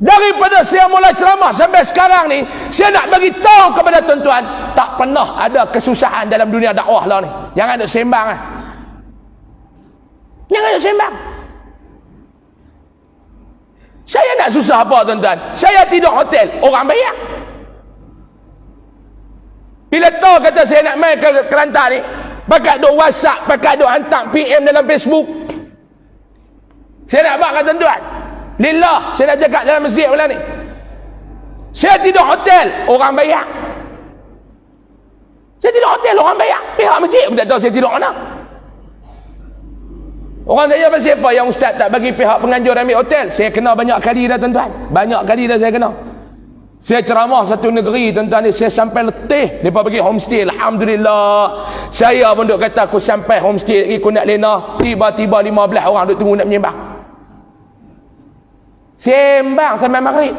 Daripada saya mula ceramah sampai sekarang ni, saya nak bagi tahu kepada tuan-tuan, tak pernah ada kesusahan dalam dunia dakwah lah ni. Jangan duk sembang lah. Jangan duk sembang. Saya nak susah apa, tuan-tuan? Saya tidur hotel, orang bayar. Bila tahu kata saya nak main ke Kelantan ni, pakat duk WhatsApp, pakat duk hantar PM dalam Facebook. Saya nak buat kat tuan-tuan. Lillah, saya nak cakap dalam masjid malam ni. Saya tidur hotel, orang bayar. Saya tidur hotel, orang bayar. Pihak masjid pun tak tahu saya tidur mana. Orang tanya pasal apa yang ustaz tak bagi pihak penganjur ambil hotel. Saya kena banyak kali dah tuan-tuan. Banyak kali dah saya kena. Saya ceramah satu negeri tuan-tuan ni, saya sampai letih mereka bagi homestay. Alhamdulillah. Saya pun duk kata aku sampai homestay lagi aku nak lena, tiba-tiba 15 orang duk tunggu nak menyembang. Sembang sampai maghrib.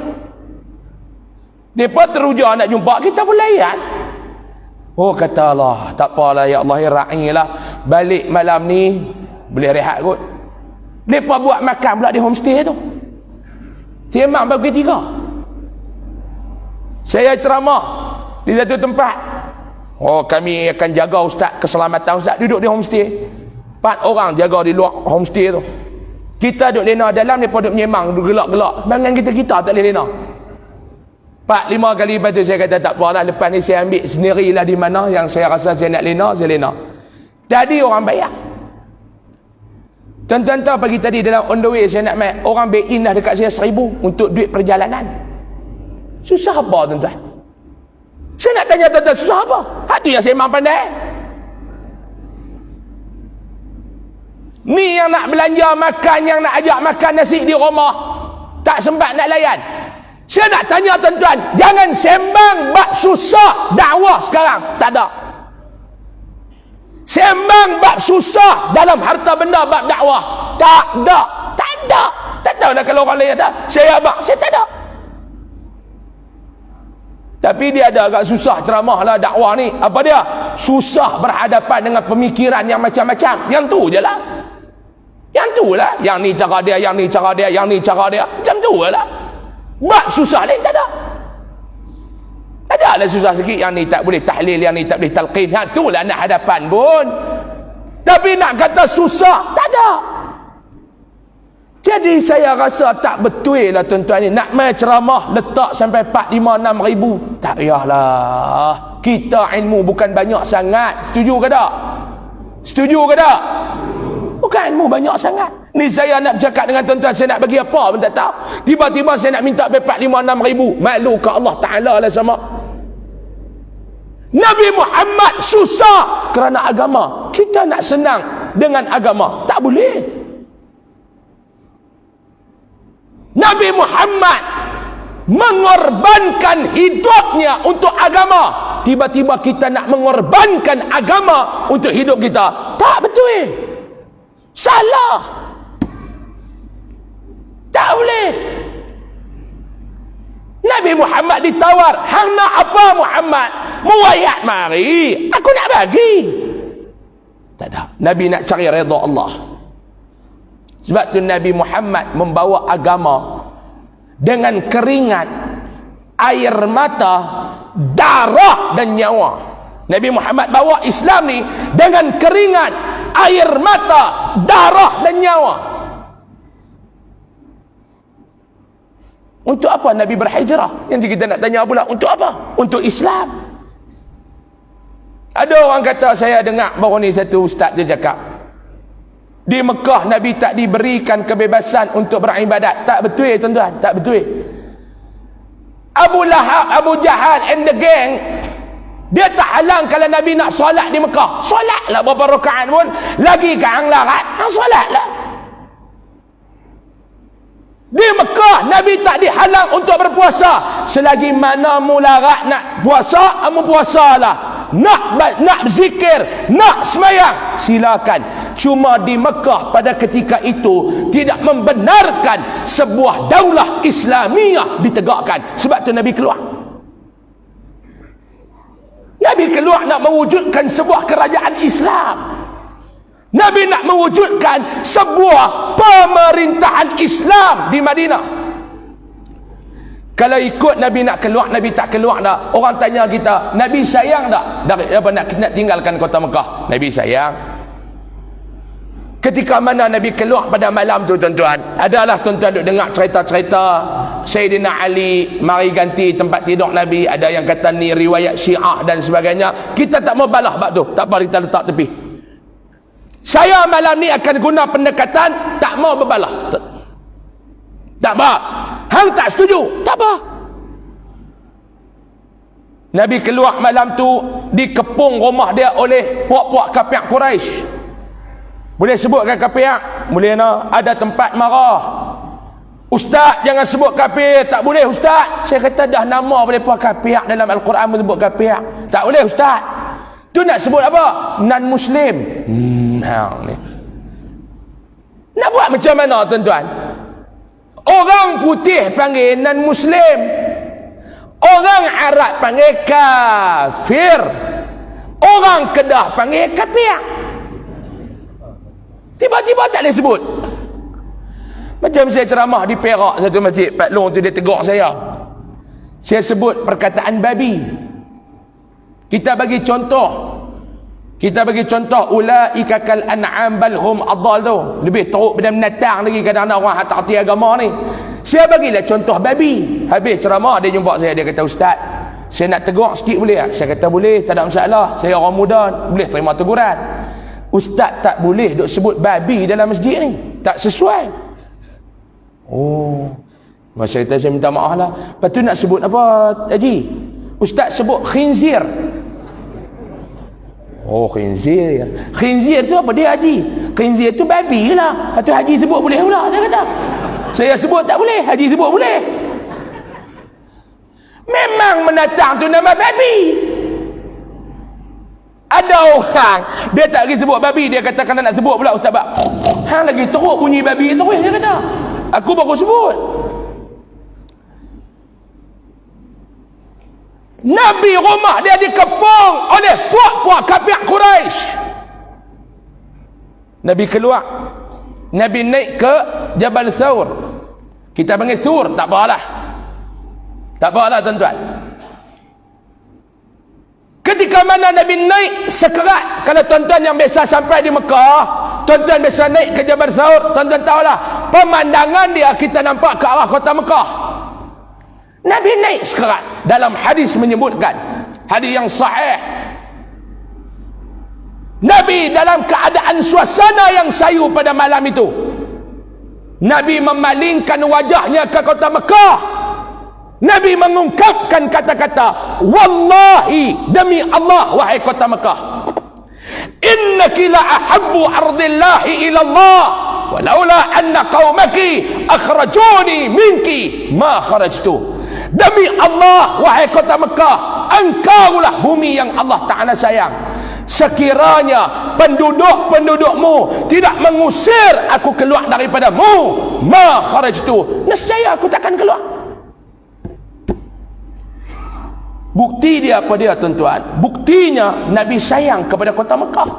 Mereka teruja nak jumpa kita pun layan. Oh kata Allah, tak apalah ya Allah, ra'ilah balik malam ni boleh rehat kot. Mereka buat makan pula di homestay tu. Sembang bagi 3. Saya ceramah di satu tempat. Oh, kami akan jaga ustaz, keselamatan ustaz. Duduk di homestay. 4 orang jaga di luar homestay tu. Kita duduk lena dalam, mereka duduk menyemang, duduk gelak-gelak. Bangan kita tak boleh lena. 4-5 kali lepas tu saya kata tak apalah, lepas ni saya ambil sendirilah di mana yang saya rasa saya nak lena, saya lena. Tadi orang bayar. Tuan-tuan tahu pagi tadi dalam on the way saya nak main, orang back in dah dekat saya 1,000 untuk duit perjalanan. Susah apa tuan-tuan? Saya nak tanya tuan-tuan, susah apa? Hati yang saya memang pandai. Ni yang nak belanja makan, yang nak ajak makan nasi di rumah, tak sempat nak layan. Saya nak tanya tuan-tuan, jangan sembang bab susah dakwah sekarang. Tak ada. Sembang bab susah dalam harta benda bab dakwah. Tak ada. Tak ada. Tak tahu dah kalau orang lain ada. Saya abang, saya tak ada. Tapi dia ada agak susah ceramah lah dakwah ni. Apa dia? Susah berhadapan dengan pemikiran yang macam-macam. Yang tu je lah. Yang tu lah. Yang ni cara dia, yang ni cara dia, yang ni cara dia. Macam tu lah. Bab susah lain tak ada. Ada lah susah sikit. Yang ni tak boleh tahlil, yang ni tak boleh talqin. Tu lah nak hadapan pun. Tapi nak kata susah, tak ada. Jadi saya rasa tak betul lah tuan-tuan ni. Nak main ceramah letak sampai 4, 5, 6 ribu. Tak payahlah. Kita ilmu bukan banyak sangat. Setuju ke tak? Setuju ke tak? Bukan ilmu banyak sangat. Ni saya nak bercakap dengan tuan-tuan, saya nak bagi apa pun tak tahu. Tiba-tiba saya nak minta 4, 5, 6 ribu. Malu ke Allah Ta'ala lah sama. Nabi Muhammad susah kerana agama. Kita nak senang dengan agama. Tak boleh. Nabi Muhammad mengorbankan hidupnya untuk agama. Tiba-tiba kita nak mengorbankan agama untuk hidup kita. Tak betul. Salah. Tak boleh. Nabi Muhammad ditawar, hang nak apa Muhammad? Muwayat mari, aku nak bagi. Tak ada. Nabi nak cari redha Allah. Sebab tu Nabi Muhammad membawa agama dengan keringat, air mata, darah dan nyawa. Nabi Muhammad bawa Islam ni dengan keringat, air mata, darah dan nyawa. Untuk apa Nabi berhijrah? Yang kita nak tanya pula, untuk apa? Untuk Islam. Ada orang kata, saya dengar baru ni satu ustaz dia cakap, di Mekah Nabi tak diberikan kebebasan untuk beribadat. Tak betul tuan-tuan, tak betul. Abu Lahab, Abu Jahal and the gang, dia tak halang kalau Nabi nak solat di Mekah. Solatlah berapa rakaat pun. Lagi ke hang larat, hang solatlah. Di Mekah Nabi tak dihalang untuk berpuasa. Selagi mana mularat nak puasa, kamu puasalah. Nak zikir, nak semayang, silakan. Cuma di Mekah pada ketika itu tidak membenarkan sebuah daulah Islamiyah ditegakkan. Sebab tu Nabi keluar. Nabi keluar nak mewujudkan sebuah kerajaan Islam. Nabi nak mewujudkan sebuah pemerintahan Islam di Madinah. Kalau ikut Nabi nak keluar, Nabi tak keluar dah. Orang tanya kita, Nabi sayang tak nak tinggalkan kota Mekah? Nabi sayang. Ketika mana Nabi keluar pada malam tu tuan-tuan, adalah tuan-tuan duk dengar cerita-cerita Sayyidina Ali mari ganti tempat tidur Nabi. Ada yang kata ni riwayat Syiah dan sebagainya. Kita tak mau balah bab tu, tak apa, kita letak tepi. Saya malam ni akan guna pendekatan tak mau berbalah. Tak Tak apa. Hang tak setuju? Tak apa. Nabi keluar malam tu, dikepung rumah dia oleh puak-puak kafir Quraisy. Boleh sebutkan kafir? Boleh no? Ada tempat marah. Ustaz jangan sebut kafir. Tak boleh ustaz. Saya kata dah nama boleh puak kafir dalam Al-Quran menyebut kafir. Tak boleh ustaz. Tu nak sebut apa? Non-Muslim. Hang ni. Nak buat macam mana tuan-tuan? Orang putih panggil non-Muslim. Orang Arab panggil kafir. Orang Kedah panggil kafir. Tiba-tiba tak boleh sebut. Macam saya ceramah di Perak satu masjid, Pak Long tu dia tegur saya. Saya sebut perkataan babi. Kita bagi contoh. Ulaika kal an'am bal hum adall tu. Lebih teruk daripada binatang lagi kadang-kadang orang tak erti agama ni. Saya bagilah contoh babi. Habis ceramah dia jumpa saya, dia kata, "Ustaz, saya nak tegur sikit boleh tak?" Saya kata, "Boleh, tak ada masalah. Saya orang muda, boleh terima teguran." "Ustaz tak boleh duk sebut babi dalam masjid ni. Tak sesuai." Oh. Masa itu saya minta maaf lah. Lepas tu nak sebut apa, Haji? Ustaz sebut khinzir. Oh, khinzir. Khinzir tu apa dia, Haji? Khinzir tu babi lah. Lepas tu Haji sebut boleh pula, saya kata. Saya sebut tak boleh, Haji sebut boleh. Memang menatang tu nama babi. Ada orang dia tak lagi sebut babi, dia kata kalau nak sebut pula ustaz bak. Hang lagi teruk bunyi babi tu, dia kata. Aku baru sebut. Nabi rumah dia dikepung oleh puak-puak kafir Quraisy. Nabi keluar. Nabi naik ke Jabal Thawr. Kita panggil Thur, tak apalah. Tak apalah tuan-tuan. Ketika mana Nabi naik sekerat, kalau tuan-tuan yang biasa sampai di Mekah, tuan-tuan biasa naik ke Jabal Thawr, tuan-tuan tahulah pemandangan dia kita nampak ke arah kota Mekah. Nabi naik sekerat. Dalam hadis menyebutkan, hadis yang sahih, Nabi dalam keadaan suasana yang sayu pada malam itu, Nabi memalingkan wajahnya ke kota Mekah. Nabi mengungkapkan kata-kata, "Wallahi, demi Allah, wahai kota Mekah, innaki la ahabbu ardillahi ila Allah, walaula anna qaumaki akhrajuni minki ma kharajtu." Demi Allah, wahai kota Mekah, engkaulah bumi yang Allah Ta'ala sayang. Sekiranya penduduk-pendudukmu tidak mengusir aku keluar daripadamu, ma kharajtu, nescaya aku takkan keluar. Bukti dia apa dia tuan-tuan? Buktinya Nabi sayang kepada kota Mekah.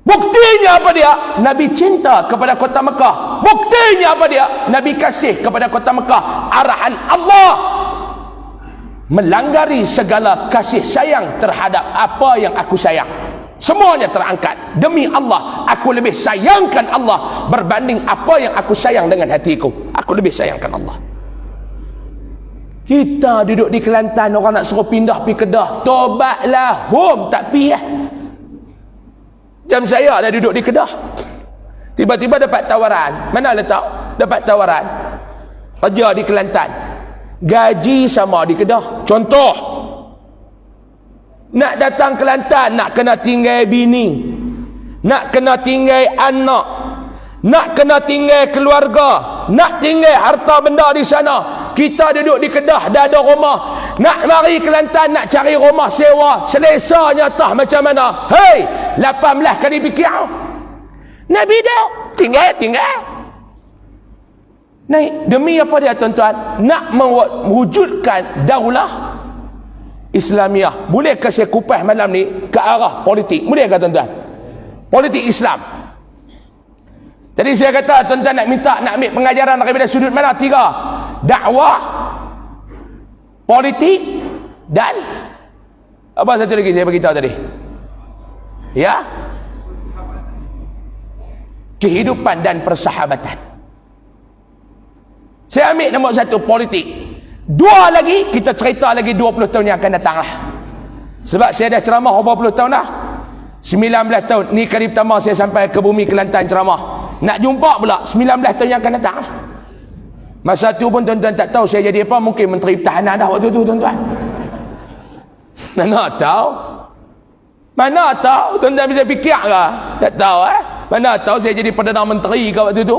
Buktinya apa dia? Nabi cinta kepada kota Mekah. Buktinya apa dia? Nabi kasih kepada kota Mekah. Arahan Allah melanggari segala kasih sayang terhadap apa yang aku sayang. Semuanya terangkat. Demi Allah, aku lebih sayangkan Allah berbanding apa yang aku sayang dengan hatiku. Aku lebih sayangkan Allah. Kita duduk di Kelantan, orang nak suruh pindah pergi Kedah, tobatlah home, tak pergi lah. Jam saya dah duduk di Kedah, tiba-tiba dapat tawaran. Mana letak? Dapat tawaran kerja di Kelantan, gaji sama di Kedah. Contoh, nak datang Kelantan, nak kena tinggal bini, nak kena tinggal anak, nak kena tinggal keluarga, nak tinggal harta benda di sana. Kita duduk di Kedah, dah ada rumah. Nak mari Kelantan, nak cari rumah sewa, selesanya tah macam mana? Hei, 18 kali fikir. Nabi dah tinggal. Naik. Demi apa dia tuan-tuan? Nak mewujudkan daulah Islamiah. Bolehkah saya kupas malam ni ke arah politik? Bolehkah tuan-tuan? Politik Islam. Jadi saya kata tuan-tuan nak minta, nak ambil pengajaran daripada sudut mana? 3. Dakwah, politik, dan apa satu lagi saya beritahu tadi? Ya, kehidupan dan persahabatan. Saya ambil nombor 1 politik. 2 lagi, kita cerita lagi 20 tahun yang akan datang lah. Sebab saya dah ceramah 20 tahun dah. 19 tahun. Ni kali pertama saya sampai ke bumi Kelantan ceramah. Nak jumpa pula 19 tahun yang akan datang lah. Masa tu pun tuan-tuan tak tahu saya jadi apa, mungkin menteri pertahanan dah waktu tu tuan-tuan. Mana tahu? Mana tahu? Tuan-tuan bisa fikir ke? Tak tahu Mana tahu saya jadi Perdana Menteri ke waktu tu?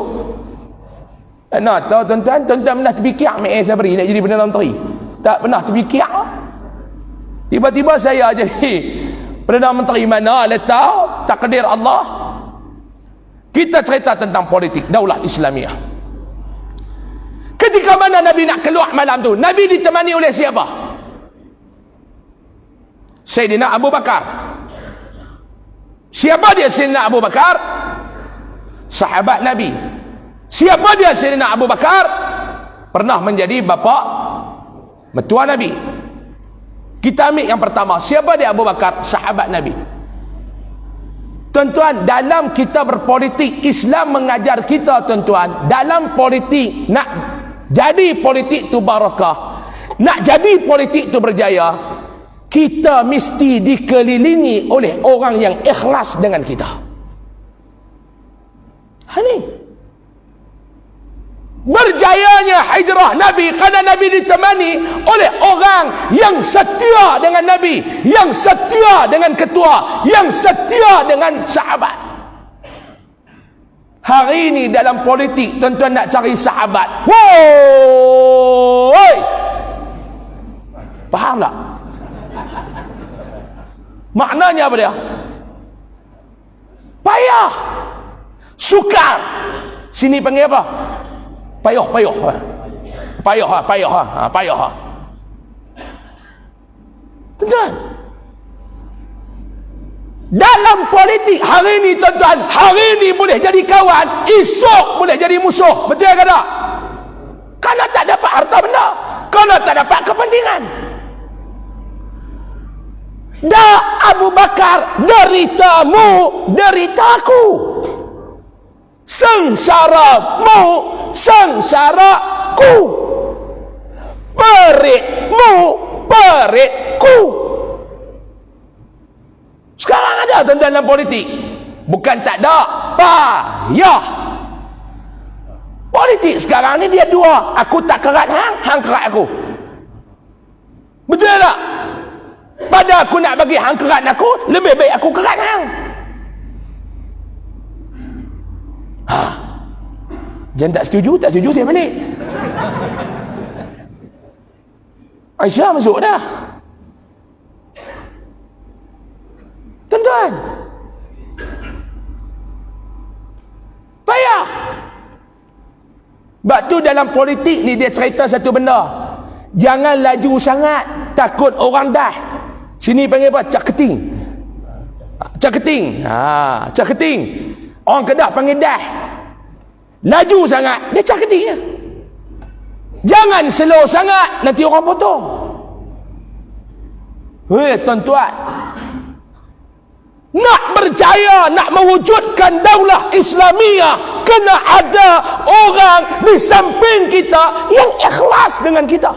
Mana tahu tuan-tuan? Tuan-tuan pernah terfikir saya beri nak jadi Perdana Menteri? Tak pernah terfikir. Tiba-tiba saya jadi Perdana Menteri, mana tahu takdir Allah. Kita cerita tentang politik Daulah Islamiah. Ketika mana Nabi nak keluar malam tu, Nabi ditemani oleh siapa? Sayyidina Abu Bakar. Siapa dia Sayyidina Abu Bakar? Sahabat Nabi. Siapa dia Sayyidina Abu Bakar? Pernah menjadi bapa mertua Nabi. Kita ambil yang pertama, siapa dia Abu Bakar? Sahabat Nabi. Tuan-tuan, dalam kita berpolitik, Islam mengajar kita tuan-tuan, dalam politik, nak jadi politik tu barakah, nak jadi politik tu berjaya, kita mesti dikelilingi oleh orang yang ikhlas dengan kita. Ini berjayanya hijrah Nabi kerana Nabi ditemani oleh orang yang setia dengan Nabi, yang setia dengan ketua, yang setia dengan sahabat. Hari ini dalam politik tuan-tuan nak cari sahabat, woi, faham tak? Maknanya apa dia? Payah, sukar. Sini panggil apa? Payah. Tuan-tuan, dalam politik hari ini tuan-tuan, hari ini boleh jadi kawan, esok boleh jadi musuh. Betul ke tak? Kalau tak dapat harta benda, kalau tak dapat kepentingan. Dah Abu Bakar, deritamu, deritaku. Sengsaramu, sengsaraku. Peritmu, peritku. Sekarang ada tuan-tuan dalam politik. Bukan tak ada, payah. Politik sekarang ni dia dua. Aku tak kerat hang, hang kerat aku. Betul tak? Pada aku nak bagi hang kerat aku, lebih baik aku kerat hang. Jangan tak setuju, tak setuju saya balik. Aisyah masuk dah. Tuan-tuan, payah. Sebab tu dalam politik ni dia cerita satu benda, jangan laju sangat, takut orang dah. Sini panggil apa? Caketing. Caketing. Caketing. Orang Kedah panggil dah. Laju sangat, dia caketing. Jangan slow sangat, nanti orang potong. Tuan-tuan, nak berjaya, nak mewujudkan daulah Islamiah, kena ada orang di samping kita yang ikhlas dengan kita.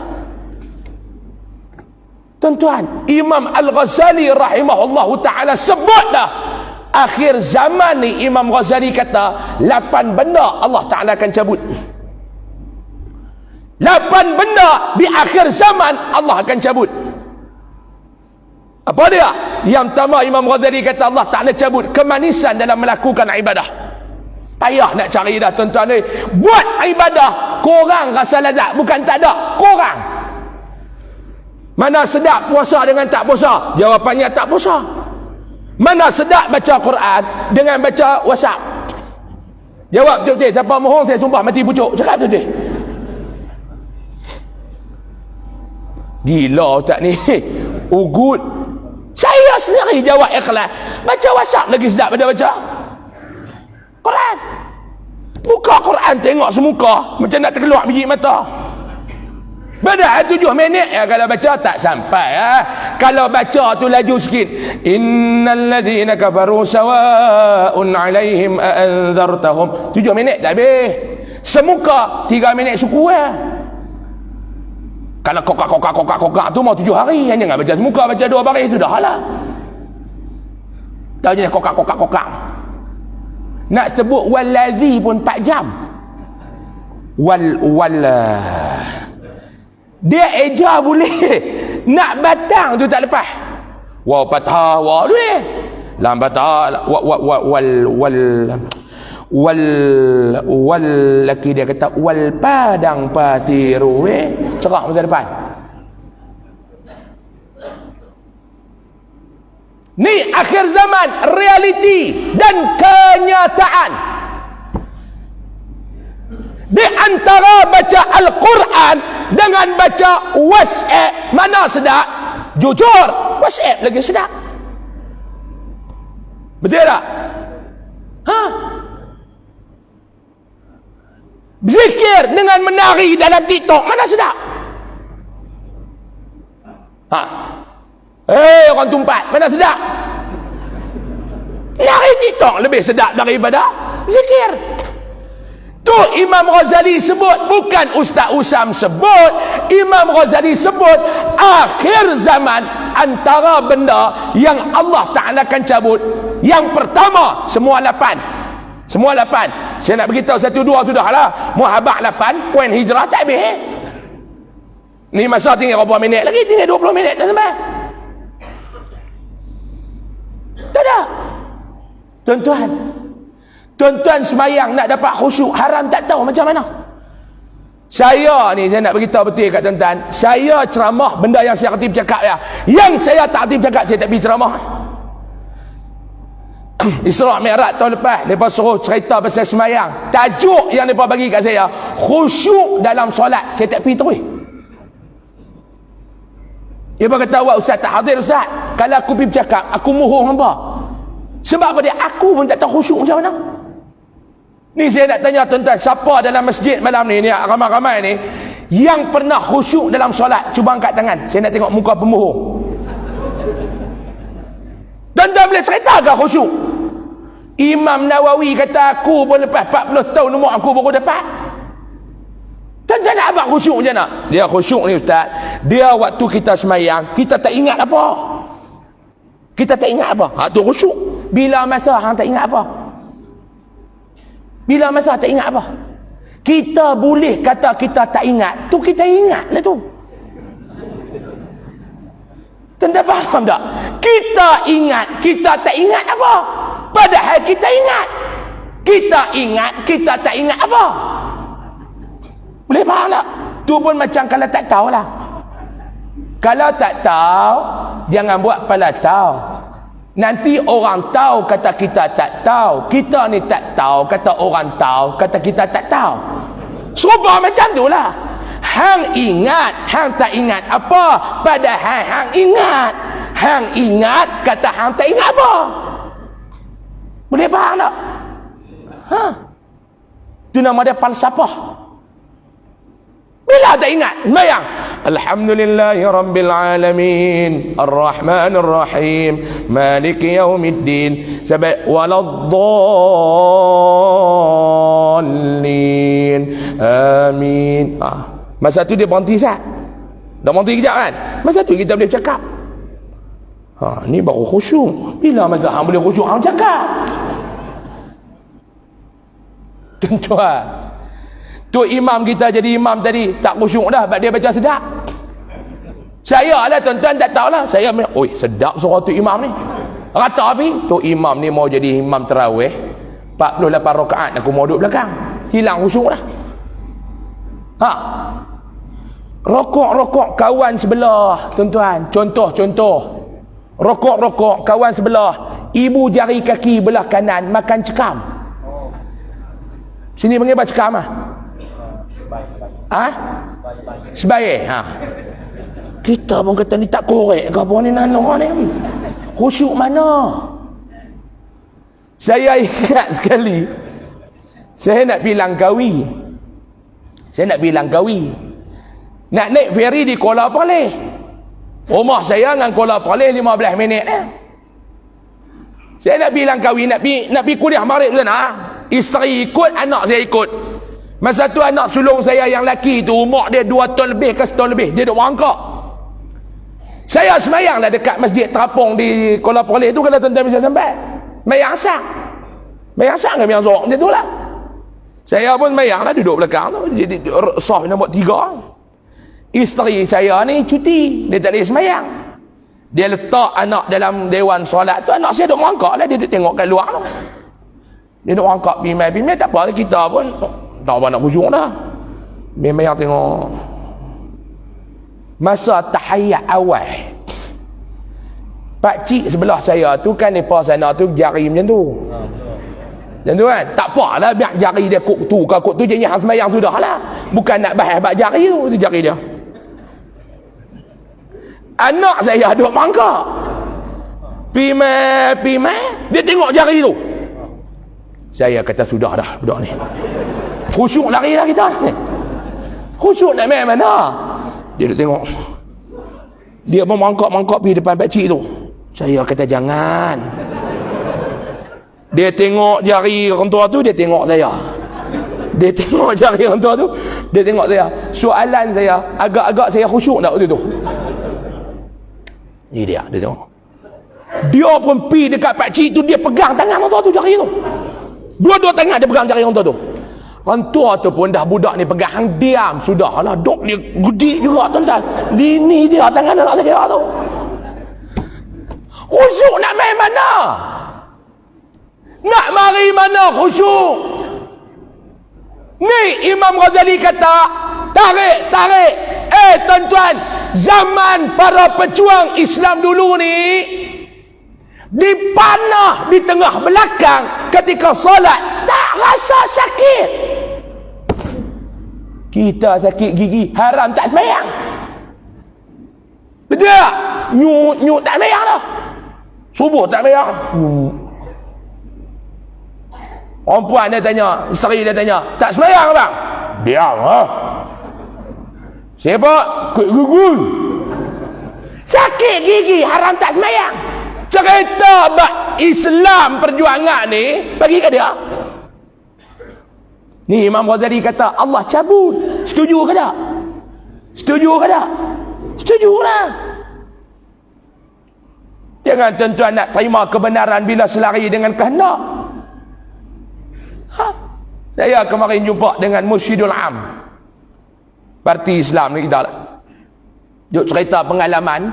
Tuan-tuan, Imam Al-Ghazali rahimahullahu ta'ala sebut dah, akhir zaman ni Imam Ghazali kata 8 benda Allah Ta'ala akan cabut. 8 benda di akhir zaman Allah akan cabut. Apa dia? Yang pertama, Imam Ghazali kata Allah Ta'ala cabut kemanisan dalam melakukan ibadah. Payah nak cari dah tuan-tuan ni. Buat ibadah, korang rasa lazat. Bukan tak ada, korang. Mana sedap puasa dengan tak puasa? Jawapannya tak puasa. Mana sedap baca Quran dengan baca WhatsApp? Jawab betul-betul. Siapa mohon saya sumpah mati pucuk. Cakap betul-betul. Gila tak ni? Ugut. Saya sendiri jawab ikhlas. Baca WhatsApp lagi sedap pada baca Quran. Buka Quran tengok semuka macam nak terkeluar biji mata. Beda 7 minit ya, kalau baca tak sampai Kalau baca tu laju sikit, innal ladzina kafaru sawa'un 'alaihim a anzartahum, 7 minit dah habis. Semuka 3 minit suku Kalau kokak tu mau 7 hari. Jangan baca semuka, baca 2 baris sudahlah. Tahu je kokak. Nak sebut walazi pun 4 jam. dia eja boleh, nak batang tu tak lepas. Waw patah waw tu ni lam patah wal laki dia kata wal padang pathiru cerah masa depan. Ni akhir zaman, realiti dan kenyataan. Di antara baca Al-Quran dengan baca WhatsApp, mana sedap? Jujur, WhatsApp lagi sedap. Betul tak? Zikir dengan menari dalam TikTok, mana sedap? Orang tumpat, mana sedap? Nari TikTok lebih sedap daripada zikir. Tu Imam Ghazali sebut, bukan Ustaz Usam sebut. Imam Ghazali sebut akhir zaman antara benda yang Allah Ta'ala akan cabut. Yang pertama, semua 8. Semua 8. Saya nak beritahu 1, 2 sudahlah. Muhabak 8, poin hijrah tak habis. Ni masa tinggal berapa minit lagi? Tinggal 20 minit tak sampai. Tak ada. Tuan-tuan semayang nak dapat khusyuk haram tak tahu macam mana. Saya nak beritahu betul kat tuan-tuan, saya ceramah benda yang saya aktif cakap ya. Yang saya tak aktif cakap, saya tak pergi ceramah. Isra' Mi'raj tahun lepas suruh cerita pasal semayang. Tajuk yang mereka bagi kat saya, khusyuk dalam solat. Saya tak pergi terus. Dia kata, awak ustaz tak hadir ustaz. Kalau aku pergi bercakap, aku mohon hamba. Sebab apa dia? Aku pun tak tahu khusyuk macam mana. Ni saya nak tanya tuan-tuan, siapa dalam masjid malam ni ramai-ramai ni yang pernah khusyuk dalam solat? Cuba angkat tangan. Saya nak tengok muka pemohon. Tuan-tuan boleh cerita ke khusyuk? Imam Nawawi kata aku pun lepas 40 tahun umur aku baru dapat. Tuan-tuan nak abang khusyuk macam mana? Dia khusyuk ni ustaz, dia waktu kita semayang, kita tak ingat apa. Kita tak ingat apa. Tu khusyuk. Bila masa hang tak ingat apa? Bila masa tak ingat apa? Kita boleh kata kita tak ingat, tu kita ingat lah tu. Tuan-tuan faham tak? Kita ingat, kita tak ingat apa? Padahal kita ingat. Kita ingat, kita tak ingat apa? Boleh faham tak? Tu pun macam kalau tak tahulah. Kalau tak tahu, jangan buat pala tahu. Nanti orang tahu kata kita tak tahu. Kita ni tak tahu kata orang tahu, kata kita tak tahu. Serupa macam tu lah. Hang ingat, hang tak ingat apa? Padahal hang ingat. Hang ingat kata hang tak ingat apa? Boleh faham tak? Itu nama dia falsafah. Bila tak ingat, sembahyang. Alhamdulillahi Rabbil Alamin, Ar-Rahmanir Rahim, Maliki Yaumiddin, sampai waladdallin, amin. Masa tu dia berhenti sat. Dah berhenti kejap kan? Masa tu kita boleh cakap. Ni baru khusyuk. Bila masa hang boleh khusyuk, hang cakap. Tuan-tuan, tu imam kita jadi imam tadi tak khusyuk dah sebab dia baca sedap. Saya lah tuan-tuan tak tahulah. Saya oi sedap suara tu imam ni. Rata api tu imam ni mau jadi imam tarawih 48 rakaat aku mau duduk belakang. Hilang khusyuk dah. Rokok-rokok kawan sebelah tuan-tuan. Contoh. Rokok-rokok kawan sebelah. Ibu jari kaki belah kanan makan cekam. Sini panggil apa cekam ah? Sebaik. Kita pun kata ni tak korek ke apa ni nana ni. Khusyuk mana? Saya ingat sekali. Saya nak pergi Langkawi. Nak naik feri di Kuala Perlis. Rumah saya dengan Kuala Perlis 15 minit. Saya nak pergi Langkawi, nak pergi kuliah maghrib sana. Isteri ikut, anak saya ikut. Masa tu anak sulung saya yang laki tu umur dia 2 tahun lebih ke setahun lebih. Dia duduk merangkak. Saya semayang lah dekat masjid terapung di Kuala Perlis tu kalau tuan-tuan bisa sampai. Mayang sak ke mayang zorok macam tu lah. Saya pun sembahyang lah duduk belakang tu. Jadi saf nombor 3. Isteri saya ni cuti, dia tak boleh sembahyang. Dia letak anak dalam dewan solat tu, anak saya duduk merangkak lah, dia duduk tengok kat luar tu. Dia duduk merangkak bimai-bimai, tak apa, kita pun tak apa nak khusyuk dah. Memang tengok. Masa tahiyat awal, pakcik sebelah saya tu kan, mereka sana tu jari macam tu. Macam tu kan? Tak apa lah, biar jari dia kuk tu jenis hang sembahyang sudah lah. Bukan nak bahas bak jari tu jari dia. Anak saya duduk mangkak. Pimai, dia tengok jari tu. Saya kata sudah dah budak ni. Khusyuk lari lah kita ni. Khusyuk nak main mana? Dia duduk tengok. Dia pun mangkak pergi depan pakcik tu. Saya kata jangan. Dia tengok jari orang tua tu, dia tengok saya. Dia tengok jari orang tua tu, dia tengok saya. Soalan saya, agak-agak saya khusyuk tak waktu tu? Ni dia tengok. Dia pun pergi dekat pakcik tu, dia pegang tangan orang tua tu, jari tu. Dua-dua tangan dia pegang jari orang tua tu. Orang tua tu pun dah budak ni pegang, hang diam. Sudahlah, dok dia gedik juga tuan-tuan. Lini dia tangan anak saya tu. Khusyuk nak main mana? Nak mari mana khusyuk? Ni Imam Ghazali kata, tarik. Tuan-tuan, zaman para pejuang Islam dulu ni dipanah di tengah belakang ketika solat, tak rasa sakit. Kita sakit gigi, haram tak sembahyang. Betul tak? Nyut tak sembahyang dah. Subuh tak sembahyang. Orang puan dia tanya, isteri dia tanya, tak sembahyang bang? Biar lah. Siapa? Gugul. Sakit gigi, haram tak sembahyang. Cerita bak Islam perjuangan ni bagi ke dia. Ni Imam Ghazali kata Allah cabut. Setuju ke tak? Setuju ke tak? Setujulah. Jangan tuan-tuan nak terima kebenaran bila selari dengan kehendak. Saya kemarin jumpa dengan Mursyidul Am, parti Islam ni kita. Dia cerita pengalaman.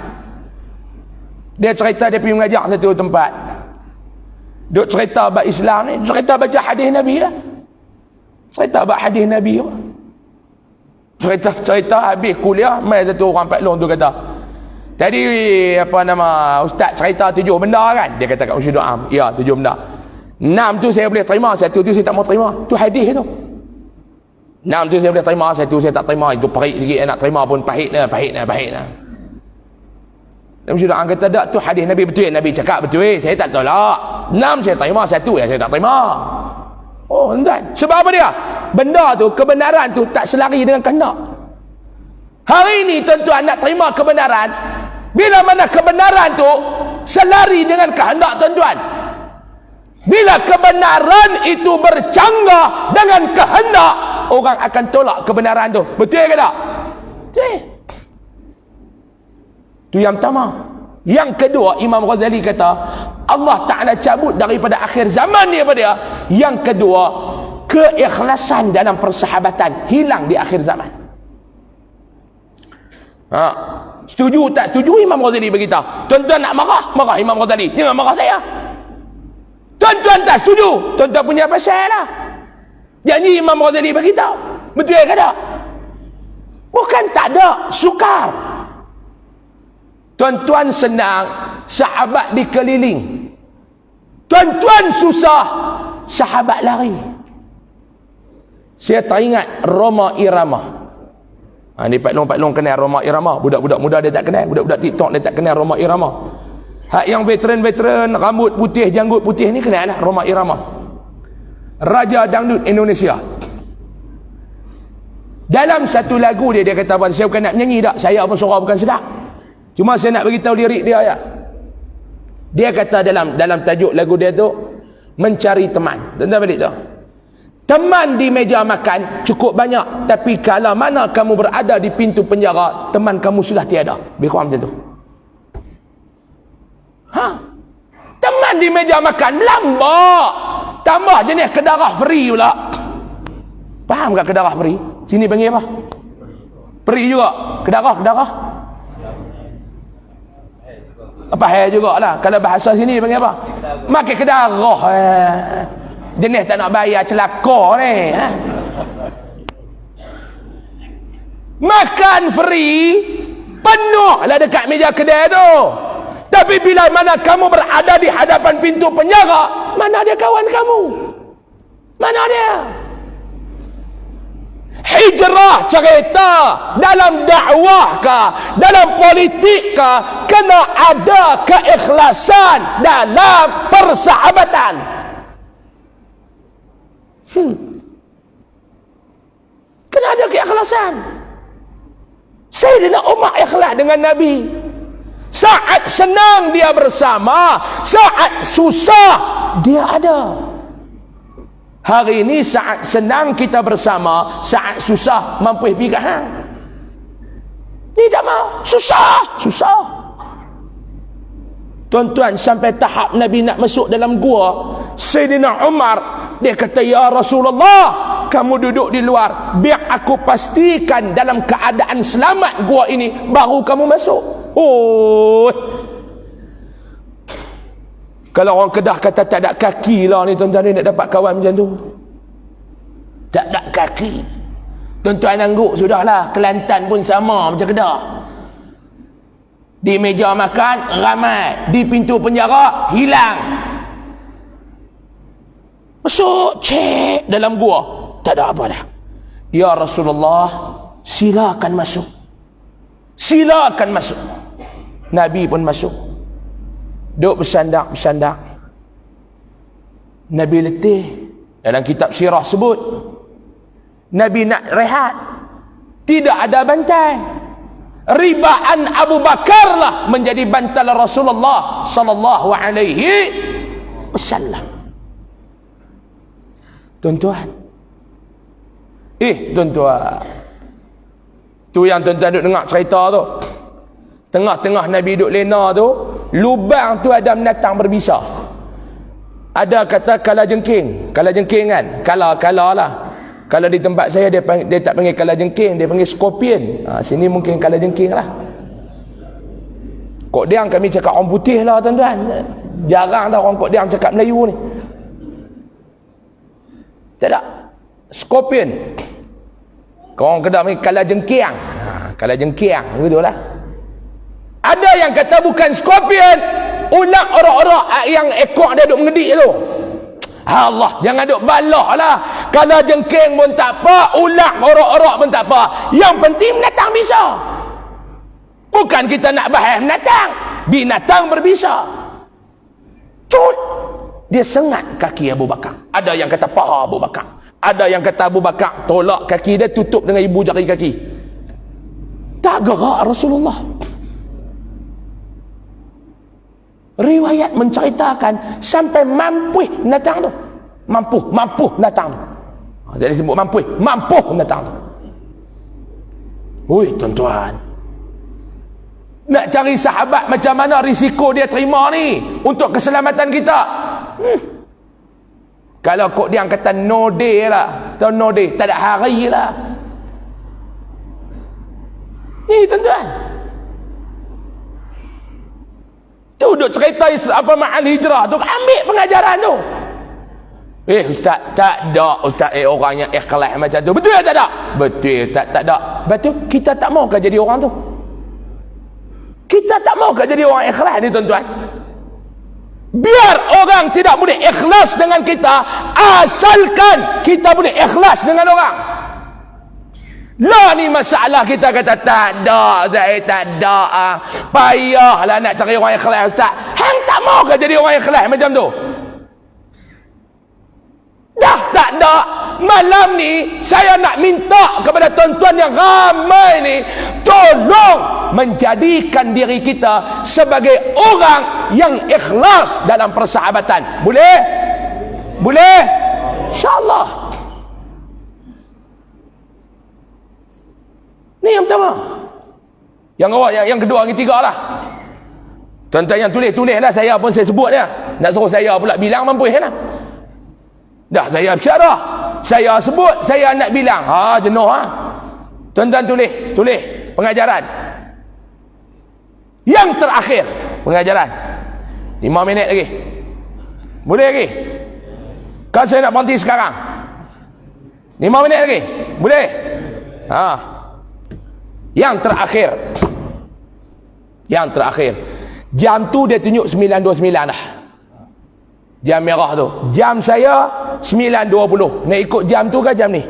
Dia cerita dia pergi mengajar satu tempat. Dia cerita bab Islam ni, cerita baca hadis Nabi lah. Cerita bab hadis Nabi. Cerita habis kuliah, mai satu orang Pak Long tu kata, tadi apa nama ustaz cerita 7 benda kan? Dia kata kat Mursyidul Am, ya 7 benda. 6 tu saya boleh terima, 1 tu saya tak mau terima. Tu hadis tu. 6 tu saya boleh terima, 1 saya tak terima. Itu pahit sikit, nak terima pun pahit lah. Dan Mursyidul Am kata, tak, tu hadis Nabi betul. Nabi cakap betul, saya tak tolak. 6 saya terima, 1 saya tak terima. Oh, tuan. Sebab apa dia? Benda tu, kebenaran tu tak selari dengan kehendak. Hari ni tuan-tuan nak terima kebenaran, bila mana kebenaran tu selari dengan kehendak tuan-tuan. Bila kebenaran itu bercanggah dengan kehendak, orang akan tolak kebenaran tu. Betul ke tak? Betul. Itu yang pertama. Yang kedua, Imam Ghazali kata Allah Ta'ala cabut daripada akhir zaman ni apa dia? Yang kedua, keikhlasan dalam persahabatan hilang di akhir zaman. Setuju tak setuju Imam Ghazali beritahu. Tuan-tuan nak marah Imam Ghazali, jangan marah saya. Tuan-tuan tak setuju, tuan-tuan punya pasal lah. Janji Imam Ghazali beritahu. Betul ke tak? Bukan tak ada, sukar. Tuan-tuan senang, sahabat dikeliling. Tuan-tuan susah, sahabat lari. Saya teringat Roma Irama. Ni Pak Long kenal Roma Irama. Budak-budak muda dia tak kenal, budak-budak TikTok dia tak kenal Roma Irama. Hak yang veteran-veteran, rambut putih, janggut putih ni kenal lah Roma Irama. Raja dangdut Indonesia. Dalam satu lagu dia kata apa? Saya bukan nak menyanyi tak, saya pun suara bukan sedap. Cuma saya nak beritahu lirik dia ya. Dia kata dalam tajuk lagu dia tu, mencari teman. Tentang balik tu. Teman di meja makan cukup banyak, tapi kalau mana kamu berada di pintu penjara, teman kamu sudah tiada. Lebih kurang macam tu. Teman di meja makan melambak. Tambah jenis kedarah free pula. Faham tak kedarah peri? Sini panggil apa? Peri juga. Kedarah. Apa hai jugalah. Kalau bahasa sini panggil apa? Makan kedarah. Jenis tak nak bayar celaka ni. Makan free penuh lah dekat meja kedai tu. Tapi bila mana kamu berada di hadapan pintu penjara, mana dia kawan kamu? Mana dia? Hijrah cerita dalam dakwah kah, dalam politik kah, kena ada keikhlasan dalam persahabatan. Kena ada keikhlasan. Sayyidina Umar ikhlas dengan Nabi. Saat senang dia bersama, saat susah dia ada. Hari ini saat senang kita bersama, saat susah mampu pergi kat hang. Ni tak mau, susah. Tuan-tuan, sampai tahap Nabi nak masuk dalam gua, Sayyidina Umar dia kata, ya Rasulullah, kamu duduk di luar, biar aku pastikan dalam keadaan selamat gua ini, baru kamu masuk. Oh, kalau orang Kedah kata tak ada kaki lah ni tuan-tuan, ni nak dapat kawan macam tu. Tak ada kaki. Tuan-tuan angguk sudahlah, Kelantan pun sama macam Kedah. Di meja makan ramai, di pintu penjara hilang. Masuk cek dalam gua, tak ada apa dah. Ya Rasulullah, silakan masuk. Silakan masuk. Nabi pun masuk. Duk bersandak. Nabi letih. Dalam kitab sirah sebut, Nabi nak rehat, tidak ada bantai. Ribaan Abu Bakar lah menjadi bantal Rasulullah sallallahu alaihi wasallam. Tuan-tuan, tuan-tuan, tu yang tuan-tuan duk dengar cerita tu, tengah-tengah Nabi duk lena tu, lubang tu ada binatang berbisa. Ada kata kalajengking kan, kala lah. Kalau di tempat saya dia tak panggil kalajengking, dia panggil scorpion. Sini mungkin kalajengking lah. Kok diang kami cakap orang putih lah tuan-tuan. Jarang dah orang kok diang cakap Melayu ni. Tak ada. Scorpion. Orang Kedah panggil kalajengking. Kalajengking begitu lah. Ada yang kata bukan scorpion, ulat orang-orang yang ekor dia duk mengedik tu. Allah, jangan duk balah lah. Kalau jengking pun tak apa, ulat orang-orang pun tak apa. Yang penting binatang bisa. Bukan kita nak bahas binatang berbisa. Cut, dia sengat kaki Abu Bakar. Ada yang kata paha Abu Bakar. Ada yang kata Abu Bakar tolak kaki dia, tutup dengan ibu jari kaki. Tak gerak Rasulullah. Riwayat menceritakan sampai mampu binatang tu. Mampu binatang tu. Jadi sebut mampu binatang tu. Ui tuan-tuan, nak cari sahabat macam mana risiko dia terima ni untuk keselamatan kita. Kalau kok dia kata no day lah, atau no day, tak ada hari lah. Ni tuan-tuan, tu duk cerita apa ma'al hijrah tu, ambil pengajaran tu. Ustaz, tak ada ustaz orang yang ikhlas macam tu. Betul tak ada? Betul tak ada. Betul, kita tak mau ke jadi orang tu? Kita tak mau ke jadi orang ikhlas ni tuan-tuan? Biar orang tidak boleh ikhlas dengan kita, asalkan kita boleh ikhlas dengan orang. Lah ni masalah kita kata tak ada, saya tak ada. Payahlah nak cari orang ikhlas ustaz. Hang tak mau ke jadi orang ikhlas macam tu? Dah tak ada. Malam ni saya nak minta kepada tuan-tuan yang ramai ni, tolong menjadikan diri kita sebagai orang yang ikhlas dalam persahabatan. Boleh? Boleh? InsyaAllah. Ni yang pertama. Yang kedua, yang ketiga lah. Tuan-tuan yang tulis lah, saya pun saya sebut dia. Nak suruh saya pula bilang mampu lah. Dah saya bersyarah. saya sebut, saya nak bilang. Jenuh Tuan-tuan tulis pengajaran. Yang terakhir pengajaran. 5 minit lagi. Boleh lagi? Kan saya nak berhenti sekarang. 5 minit lagi. Boleh? Yang terakhir. Jam tu dia tunjuk 9.29 dah. Jam merah tu. Jam saya 9.20. Nak ikut jam tu ke jam ni?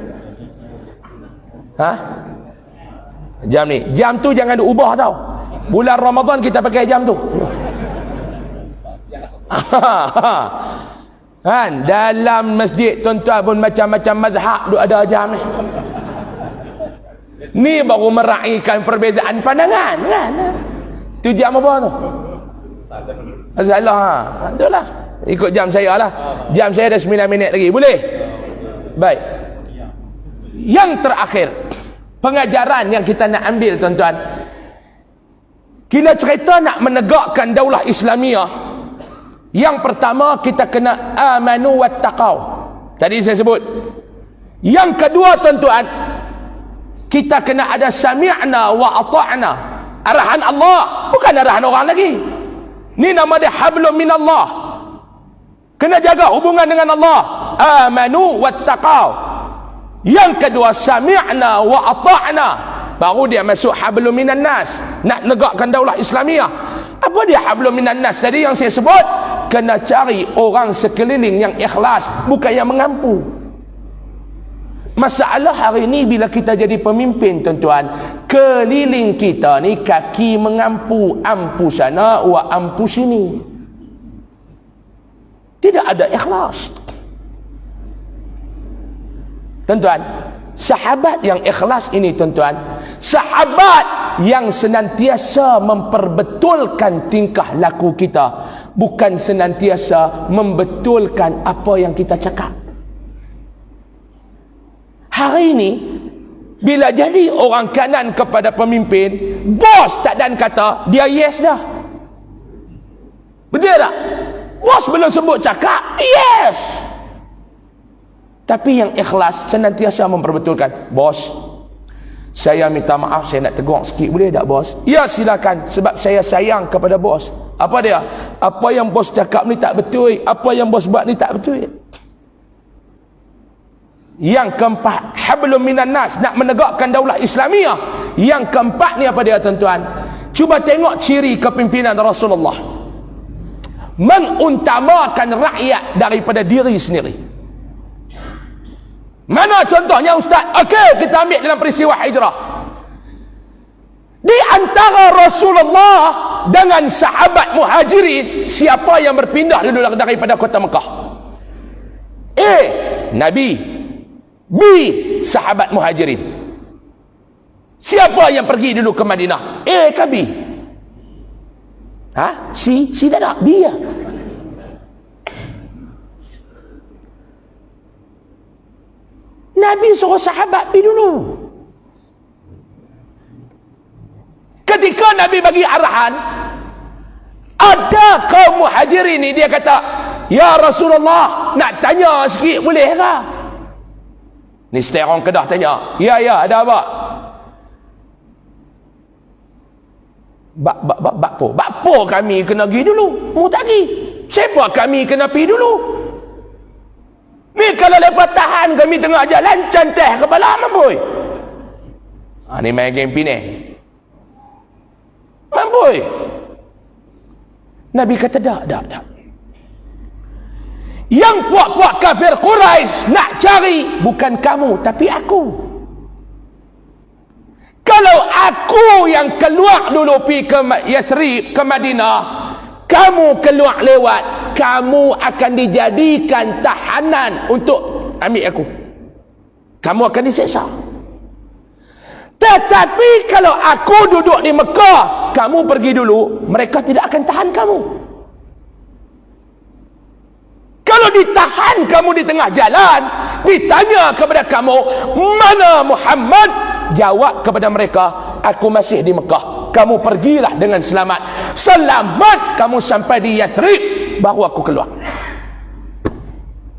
Jam ni. Jam tu jangan diubah tau. Bulan Ramadan kita pakai jam tu. Kan dalam masjid tuan-tuan pun macam-macam mazhab duk ada jam ni. Ni baru meraihkan perbezaan pandangan kan. Tu jam apa tu? Salah. Itulah. Ikut jam saya lah. Jam saya dah 9 minit lagi. Boleh? Baik. Yang terakhir, pengajaran yang kita nak ambil tuan-tuan. Kita cerita nak menegakkan daulah Islamiah. Yang pertama kita kena amanu wattaqau. Tadi saya sebut. Yang kedua tuan-tuan, kita kena ada sami'na wa ata'na. Arahan Allah, bukan arahan orang lagi. Ni nama dia hablum minallah. Kena jaga hubungan dengan Allah. Amanu wattaqau. Yang kedua sami'na wa ata'na. Baru dia masuk hablum minan nas. Nak negakkan daulah Islamiah. Apa dia hablum minan nas tadi yang saya sebut? Kena cari orang sekeliling yang ikhlas, bukan yang mengampu. Masalah hari ni bila kita jadi pemimpin tuan-tuan, keliling kita ni kaki mengampu, ampu sana wa ampu sini. Tidak ada ikhlas. Tuan-tuan, sahabat yang ikhlas ini tuan-tuan, sahabat yang senantiasa memperbetulkan tingkah laku kita, bukan senantiasa membetulkan apa yang kita cakap. Hari ini bila jadi orang kanan kepada pemimpin, bos tak dan kata, dia yes dah. Betul tak? Bos belum sebut cakap, yes. Tapi yang ikhlas senantiasa memperbetulkan, bos, saya minta maaf, saya nak tegur sikit, boleh tak bos? Ya silakan, sebab saya sayang kepada bos. Apa dia? Apa yang bos cakap ni tak betul, apa yang bos buat ni tak betul. Yang keempat, hablum minan nas, nak menegakkan daulah Islamiah. Yang keempat ni apa dia tuan-tuan? Cuba tengok ciri kepimpinan Rasulullah. Menguntamakan rakyat daripada diri sendiri. Mana contohnya ustaz? Okey, kita ambil dalam peristiwa hijrah. Di antara Rasulullah dengan sahabat muhajirin, siapa yang berpindah dulu daripada kota Mekah? A. Nabi. B. Sahabat muhajirin. Siapa yang pergi dulu ke Madinah? A ke B? C? C tak ada, B ya. Nabi suruh sahabat pergi dulu. Ketika Nabi bagi arahan, ada kaum muhajirin ni, dia kata, ya Rasulullah, nak tanya sikit boleh ke? Ni setiap orang Kedah tanya, ya ada apa? Bakpo kami kena pergi dulu. Mu tak pergi. Siapa kami kena pergi dulu? Ni kalau lepas tahan kami tengah jalan, canteh kepala mampui. Ni main game Penang. Mampui. Nabi kata dak. Yang puak-puak kafir Quraisy nak cari bukan kamu tapi aku. Kalau aku yang keluar dulu pergi ke Yathrib, ke Madinah, kamu keluar lewat, kamu akan dijadikan tahanan untuk ambil aku. Kamu akan diseksa. Tetapi kalau aku duduk di Mekah, kamu pergi dulu, mereka tidak akan tahan kamu. Kalau ditahan kamu di tengah jalan, ditanya kepada kamu, mana Muhammad? Jawab kepada mereka, aku masih di Mekah. Kamu pergilah dengan selamat. Selamat kamu sampai di Yathrib, baru aku keluar.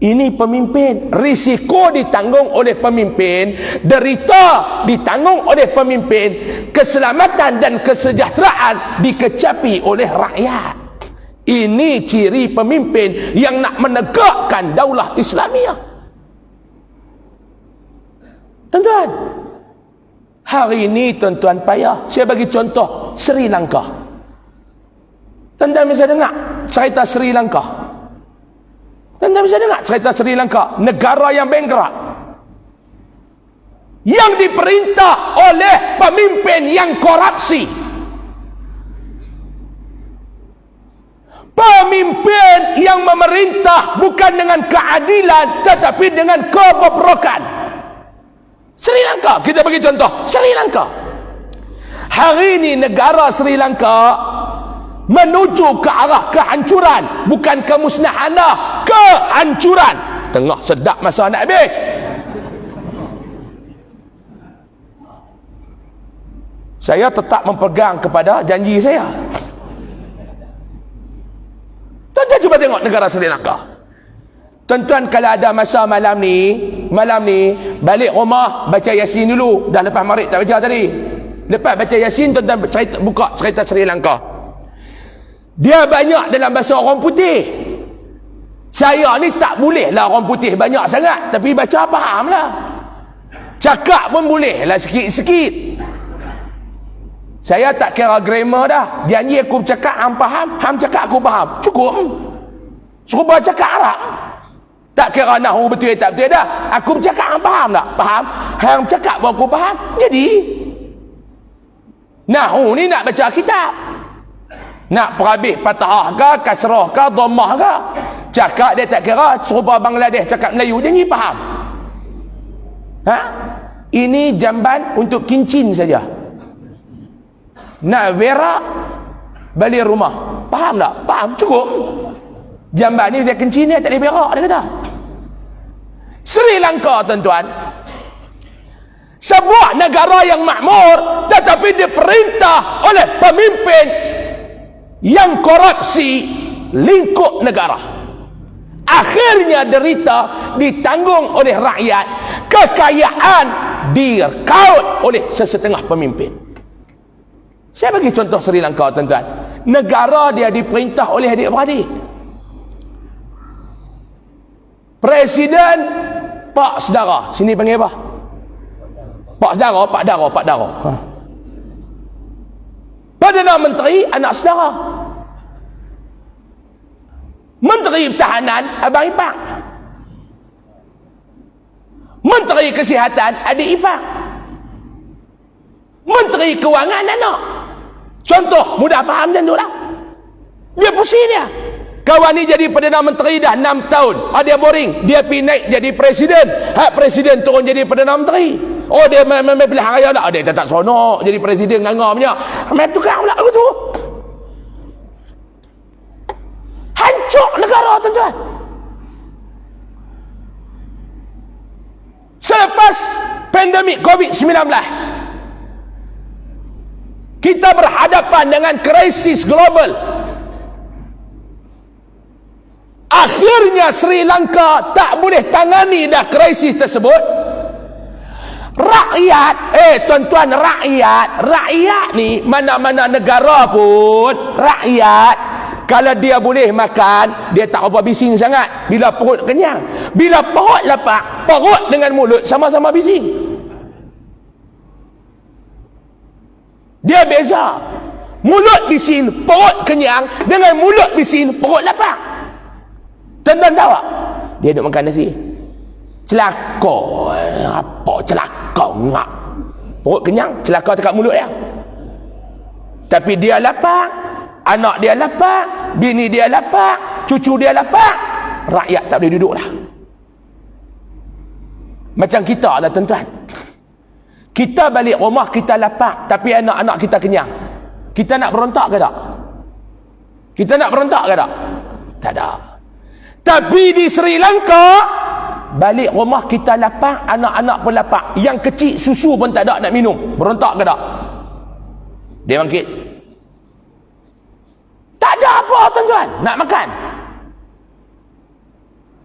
Ini pemimpin, risiko ditanggung oleh pemimpin, derita ditanggung oleh pemimpin, keselamatan dan kesejahteraan dikecapi oleh rakyat. Ini ciri pemimpin yang nak menegakkan daulah Islamiah. Tuan-tuan, hari ini tuan-tuan payah. Saya bagi contoh Sri Lanka. Tuan-tuan bisa dengar cerita Sri Lanka. Tuan-tuan bisa dengar cerita Sri Lanka, negara yang bankrupt, yang diperintah oleh pemimpin yang korupsi, pemimpin yang memerintah bukan dengan keadilan tetapi dengan kebobrokan. Sri Lanka, kita bagi contoh Sri Lanka. Hari ini negara Sri Lanka menuju ke arah kehancuran, bukan kemusnahan, kehancuran. Tengah sedap masa nak habis. Saya tetap mempegang kepada janji saya. Tuan-tuan cuba tengok negara Sri Lanka. Tuan-tuan kalau ada masa malam ni balik rumah baca Yasin dulu. Dah lepas maghrib tak baca tadi. Lepas baca Yasin, tuan-tuan buka cerita Sri Lanka. Dia banyak dalam bahasa orang putih. Saya ni tak boleh lah orang putih banyak sangat, tapi baca faham lah. Cakap pun boleh lah sikit-sikit. Saya tak kira grammar dah. Janji aku bercakap, hang faham, hang cakap aku faham. Cukup. Suruh bercakap Arab. Tak kira nahu betul tak betul dah. Aku bercakap, hang faham tak? Faham. Hang cakap pun aku faham. Jadi nahu ni nak baca kitab, nak perhabis patah ke, kasrah ke, dhammah ke, cakap dia tak kira. Serupa Bangladesh cakap Melayu, janji faham. Ini jamban untuk kincin saja. Nak berak balik rumah, faham tak? Faham, cukup. Jamban ni dia kincin, dia tak boleh berak, dia kata. Sri Lanka, tuan-tuan, sebuah negara yang makmur tetapi diperintah oleh pemimpin yang korupsi lingkup negara. Akhirnya derita ditanggung oleh rakyat, kekayaan direkaut oleh sesetengah pemimpin. Saya bagi contoh Sri Lanka, tuan-tuan. Negara dia diperintah oleh adik-beradik. Presiden Pak Sedara, sini panggil apa? Pak Sedara, Pak Dara. Perdana Menteri anak saudara. Menteri Pertahanan abang ipar. Menteri Kesihatan adik ipar. Menteri Kewangan anak. Contoh mudah faham macam tu lah. Dia pusing dia. Kawan ni jadi Perdana Menteri dah 6 tahun. Dia boring. Dia pergi naik jadi Presiden. Presiden turun jadi Perdana Menteri. Oh, dia main pilihan raya tak? Dia tak seronok jadi Presiden ngangam punya. Main tukar pula aku tu. Hancur negara, tuan-tuan. Selepas pandemik COVID-19, kita berhadapan dengan krisis global. Akhirnya Sri Lanka tak boleh tangani dah krisis tersebut. Rakyat, tuan-tuan, rakyat ni mana-mana negara pun, rakyat kalau dia boleh makan, dia tak apa bising sangat bila perut kenyang. Bila perut lapar, perut dengan mulut sama-sama bising. Dia beza. Mulut bising, perut kenyang, dengan mulut bising, perut lapar. Tuan-tuan tahu tak? Dia duduk makan nasi. Celaka. Apa celaka ngak? Perut kenyang, celaka dekat mulut dia. Tapi dia lapar, anak dia lapar, bini dia lapar, cucu dia lapar, rakyat tak boleh duduk dah. Macam kita lah, tuan-tuan. Kita balik rumah kita lapar, tapi anak-anak kita kenyang. Kita nak berontak ke tak? Kita nak berontak ke tak? Tak ada. Tapi di Sri Lanka, balik rumah kita lapar, anak-anak pun lapar. Yang kecil susu pun tak ada nak minum. Berontak ke tak? Dia bangkit. Tak ada apa, tuan-tuan. Nak makan.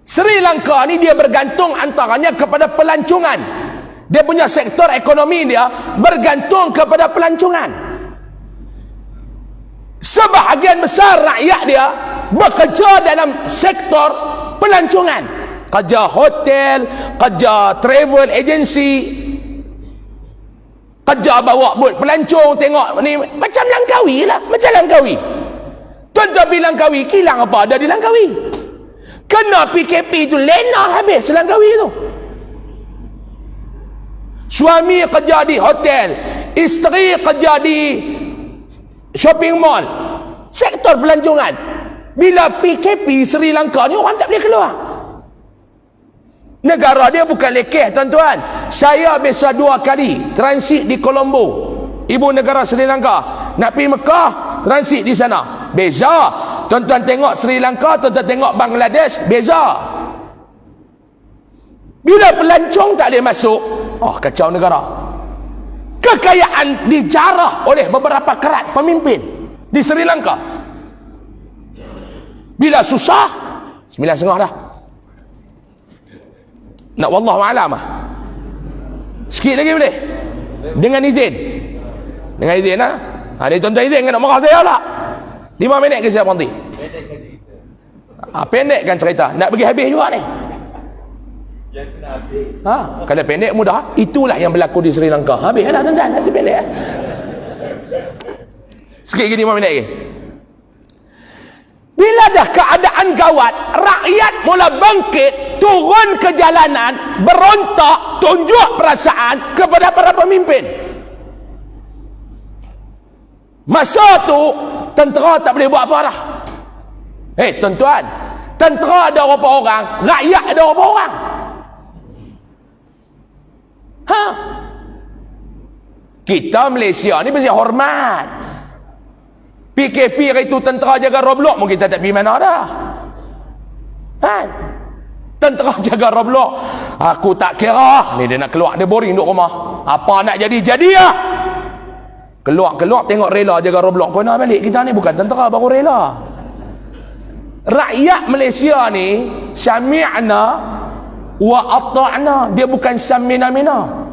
Sri Lanka ni dia bergantung antaranya kepada pelancongan. Dia punya sektor ekonomi dia bergantung kepada pelancongan. Sebahagian besar rakyat dia bekerja dalam sektor pelancongan. Kerja hotel, kerja travel agency, kerja bawa bot pelancong, tengok ni macam Langkawi lah, macam Langkawi. Tuan-tuan pergi Langkawi, kilang apa ada di Langkawi? Kena PKP tu lena habis Langkawi tu. Suami kerja di hotel, isteri kerja di shopping mall, sektor pelancongan. Bila PKP Sri Lanka ni orang tak boleh keluar. Negara dia bukan lekeh tuan-tuan. Saya biasa 2 kali transit di Colombo, ibu negara Sri Lanka. Nak pergi Mekah, transit di sana. Beza. Tuan-tuan tengok Sri Lanka, tuan-tuan tengok Bangladesh, beza. Bila pelancong tak boleh masuk, kacau negara. Kekayaan dijarah oleh beberapa kerat pemimpin di Sri Lanka. Bila susah, 9,5 dah. Nak wallahu a'lam. Sikit lagi boleh? Dengan izin. Dengan izin lah. Dia tuan-tuan izin nak marah saya tak? 5 minit ke saya berhenti? Pendekkan cerita. Nak pergi habis juga ni. Kalau pendek mudah. Itulah yang berlaku di Sri Lanka. Habis dah tuan-tuan. Nanti pendek. Sikit lagi 5 minit lagi. Bila dah keadaan gawat, rakyat mula bangkit, turun ke jalanan, berontak, tunjuk perasaan kepada para pemimpin. Masa tu tentera tak boleh buat apa dah. Tuan-tuan, tentera ada berapa orang, rakyat ada berapa orang? Kita Malaysia ni mesti hormat. PKP hari tu tentera jaga Roblox pun kita tak pergi mana dah. Tentera jaga Roblox, aku tak kira. Ni dia nak keluar, dia boring duduk rumah. Apa nak jadi lah. Keluar tengok rela jaga Roblox. Kau nak balik, kita ni bukan tentera baru rela. Rakyat Malaysia ni sami'na wa ata'na, dia bukan samina-mina.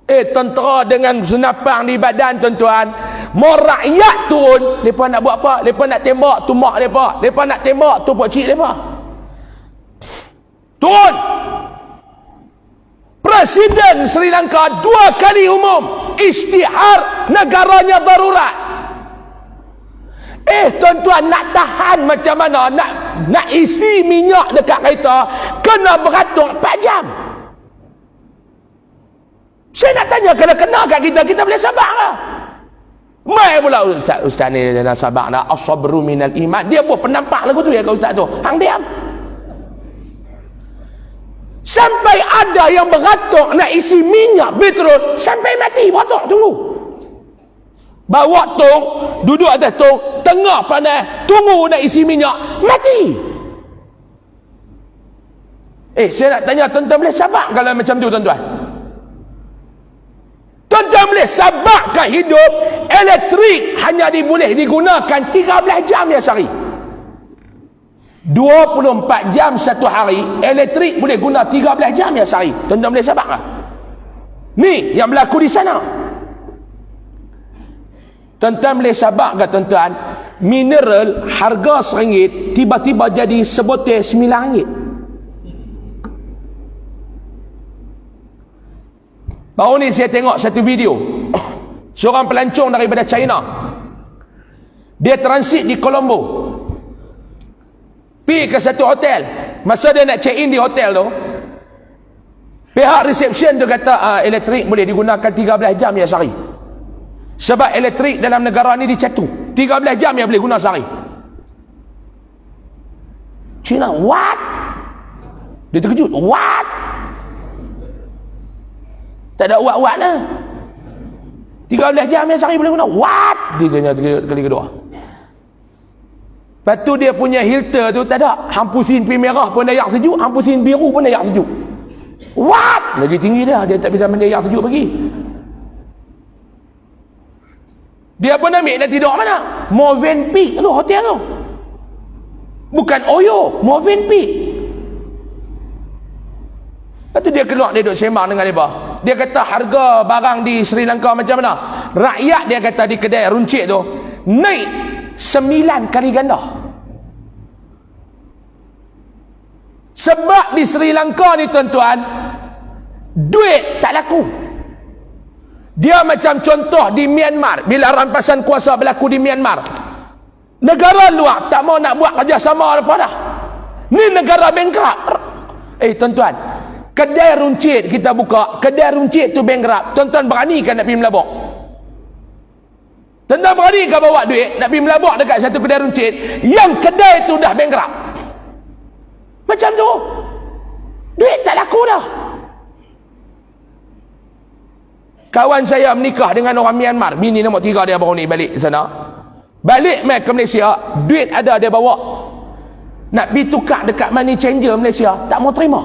Tentera dengan senapang di badan tuan-tuan, mau rakyat turun, mereka nak buat apa? Mereka nak tembak tu mak mereka, mereka nak tembak tu pakcik mereka. Turun. Presiden Sri Lanka 2 kali umum isytihar negaranya darurat. Tuan-tuan, nak tahan macam mana? Nak isi minyak dekat kereta, kena beratur 4 jam. Saya nak tanya, kalau kena kat kita boleh sabar ke? Mai pula ustaz ni nak sabar nak as-sabru minal iman. Dia buat penampak lagu tu ya ke ustaz tu. Hang diam. Sampai ada yang beratuk nak isi minyak petrol sampai mati beratuk tunggu. Bawa tong, duduk atas tong, tengah panas, tunggu nak isi minyak, mati. Saya nak tanya, tuan-tuan boleh sabar kalau macam tu tuan-tuan? Tuan-tuan boleh sabarkan hidup elektrik hanya boleh digunakan 13 jam ya sehari. 24 jam satu hari, elektrik boleh guna 13 jam ya sehari. Tuan-tuan boleh sabar tak? Ni yang berlaku di sana. Tuan-tuan boleh sabar tak tuan-tuan? Mineral harga RM1 tiba-tiba jadi sebotel RM9. Baru ni saya tengok satu video. Seorang pelancong daripada China. Dia transit di Colombo. Pergi ke satu hotel. Masa dia nak check in di hotel tu, pihak reception tu kata elektrik boleh digunakan 13 jam ya sehari. Sebab elektrik dalam negara ni dicatu. 13 jam yang boleh guna sehari. China, what? Dia terkejut. What? Tak ada uat-uat lah. 13 jam yang sehari boleh guna. What? Dia tanya kali kedua. Lepas tu dia punya filter tu tak ada. Hampusin pi merah pun dayak sejuk, hampusin biru pun dayak sejuk. What? Lagi tinggi dia. Dia tak bisa mendayak sejuk bagi. Dia pun ambil dan tidur mana? Movenpick tu hotel tu. Bukan Oyo, Movenpick. Lepas tu dia keluar, dia duduk sembang dengan dia. Dia kata harga barang di Sri Lanka macam mana? Rakyat dia kata di kedai runcit tu naik 9 kali ganda. Sebab di Sri Lanka ni tuan-tuan, duit tak laku. Dia macam contoh di Myanmar, bila rampasan kuasa berlaku di Myanmar, negara luar tak mau nak buat kerjasama apa dah. Ni negara bankrupt. Tuan-tuan, kedai runcit kita buka, kedai runcit tu bankrupt. Tuan-tuan berani kan nak pergi melabuk? Tuan-tuan berani kan bawa duit nak pergi melabuk dekat satu kedai runcit yang kedai tu dah bankrupt? Macam tu. Duit tak laku dah. Kawan saya menikah dengan orang Myanmar, bini nombor 3 dia baru ni balik sana. Balik mai ke Malaysia, duit ada dia bawa. Nak pergi tukar dekat money changer Malaysia, tak mau terima.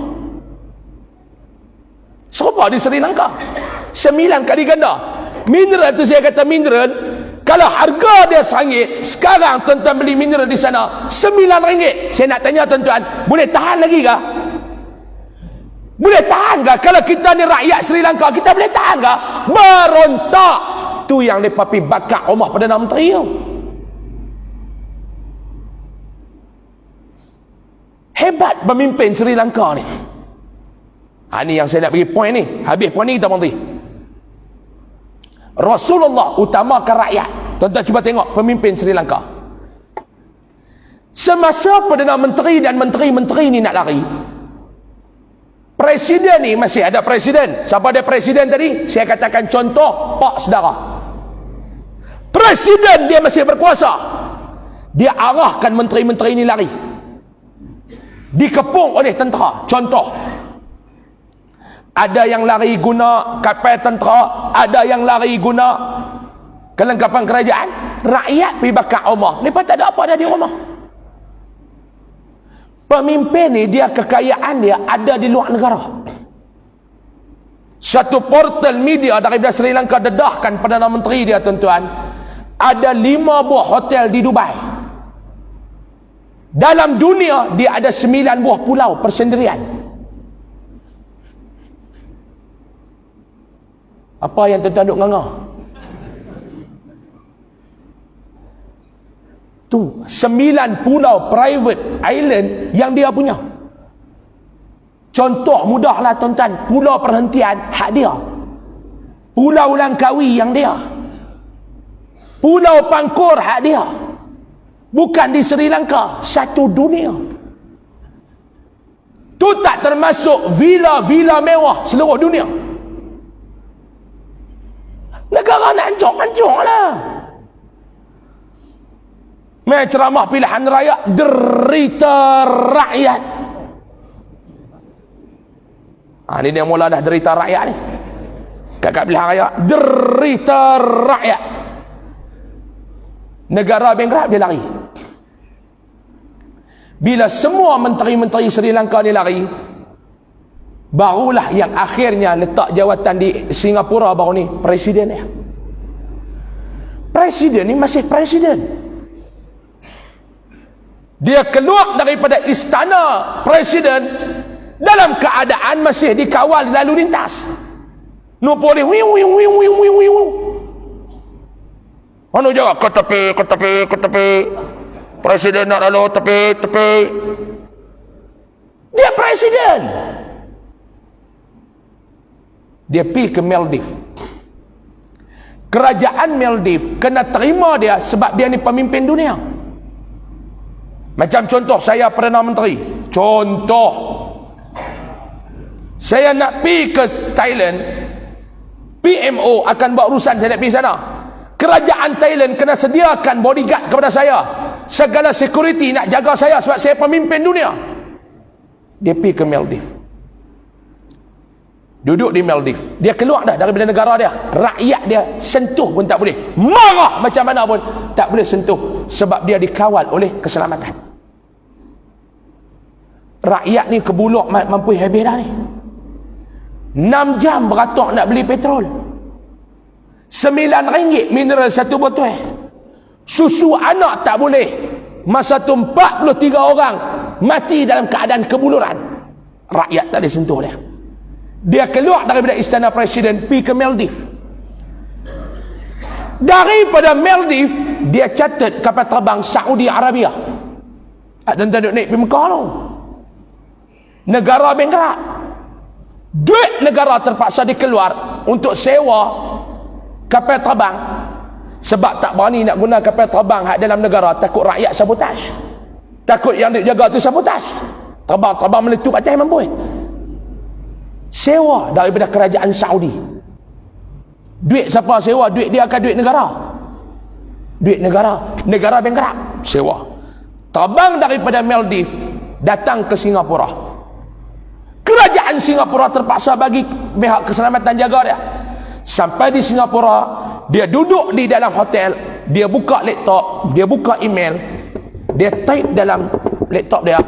Serupa di Sri Lanka. 9 kali ganda. Mineral tu saya kata mineral, kalau harga dia RM1, sekarang tuan-tuan beli mineral di sana RM9. Saya nak tanya tuan-tuan, boleh tahan lagi ke? Boleh tahan ke? Kalau kita ni rakyat Sri Lanka, kita boleh tahan ke? Berontak. Tu yang mereka pergi bakar rumah Perdana Menteri tu. Hebat pemimpin Sri Lanka ni. Ni yang saya nak bagi point ni. Habis point ni kita berhenti. Rasulullah utamakan rakyat. Tuan-tuan cuba tengok pemimpin Sri Lanka. Semasa Perdana Menteri dan menteri-menteri ni nak lari, presiden ni masih ada presiden. Siapa dia presiden tadi? Saya katakan contoh Pak Sedara. Presiden dia masih berkuasa. Dia arahkan menteri-menteri ni lari. Dikepung oleh tentera. Contoh, ada yang lari guna kapal tentera, ada yang lari guna kelengkapan kerajaan. Rakyat pergi bakar rumah. Mereka tak ada apa dah di rumah. Pemimpin ni, dia kekayaan dia ada di luar negara. Satu portal media daripada Sri Lanka dedahkan Perdana Menteri dia tuan-tuan, ada 5 buah hotel di Dubai. Dalam dunia dia ada 9 buah pulau persendirian. Apa yang tuan-tuan duk ngangah? Tu 9 pulau private island yang dia punya. Contoh mudahlah tuan-tuan, pulau perhentian hak dia. Pulau Langkawi yang dia. Pulau Pangkor hak dia. Bukan di Sri Lanka, satu dunia. Tu tak termasuk villa-villa mewah seluruh dunia. Negara nak hancur lah. Mai ceramah pilihan raya, derita rakyat. Ni dia mula dah derita rakyat ni. Kat pilihan raya, derita rakyat. Negara bankrupt dia lari. Bila semua menteri-menteri Sri Lanka ni lari, barulah yang akhirnya letak jawatan di Singapura baru ni presiden dia. Presiden ni masih presiden. Dia keluar daripada istana presiden dalam keadaan masih dikawal lalu lintas. No boleh wiu. Anu jawab ke tepi. Presiden nak lalu tepi. Dia presiden. Dia pergi ke Maldives. Kerajaan Maldives kena terima dia sebab dia ni pemimpin dunia. Macam contoh saya Perdana Menteri. Contoh, saya nak pergi ke Thailand, PMO akan buat urusan saya nak pergi sana. Kerajaan Thailand kena sediakan bodyguard kepada saya, segala security nak jaga saya sebab saya pemimpin dunia. Dia pergi ke Maldives, duduk di Maldives. Dia keluar dah daripada negara dia. Rakyat dia sentuh pun tak boleh. Marah macam mana pun tak boleh sentuh sebab dia dikawal oleh keselamatan. Rakyat ni kebuluk mampu habis dah ni. 6 jam beratok nak beli petrol. RM9 mineral satu botol. Susu anak tak boleh. Masa tu 43 orang mati dalam keadaan kebuluran. Rakyat tak boleh sentuh dia. Dia keluar daripada istana presiden, pergi ke Maldives. Daripada Maldives, dia catat kapal terbang Saudi Arabia. Tuan-tuan duduk naik pergi Mekah tu. Negara bankrupt. Duit negara terpaksa dikeluar untuk sewa kapal terbang. Sebab tak berani nak guna kapal terbang hak dalam negara, takut rakyat sabotaj. Takut yang dia jaga tu sabotaj. Terbang meletup atas mampu. Sewa daripada kerajaan Saudi. Duit siapa sewa? Duit dia akan duit negara. Duit negara. Negara bankrupt. Sewa. Terbang daripada Maldives datang ke Singapura. Kerajaan Singapura terpaksa bagi pihak keselamatan jaga dia. Sampai di Singapura, dia duduk di dalam hotel, dia buka laptop, dia buka email, dia type dalam laptop dia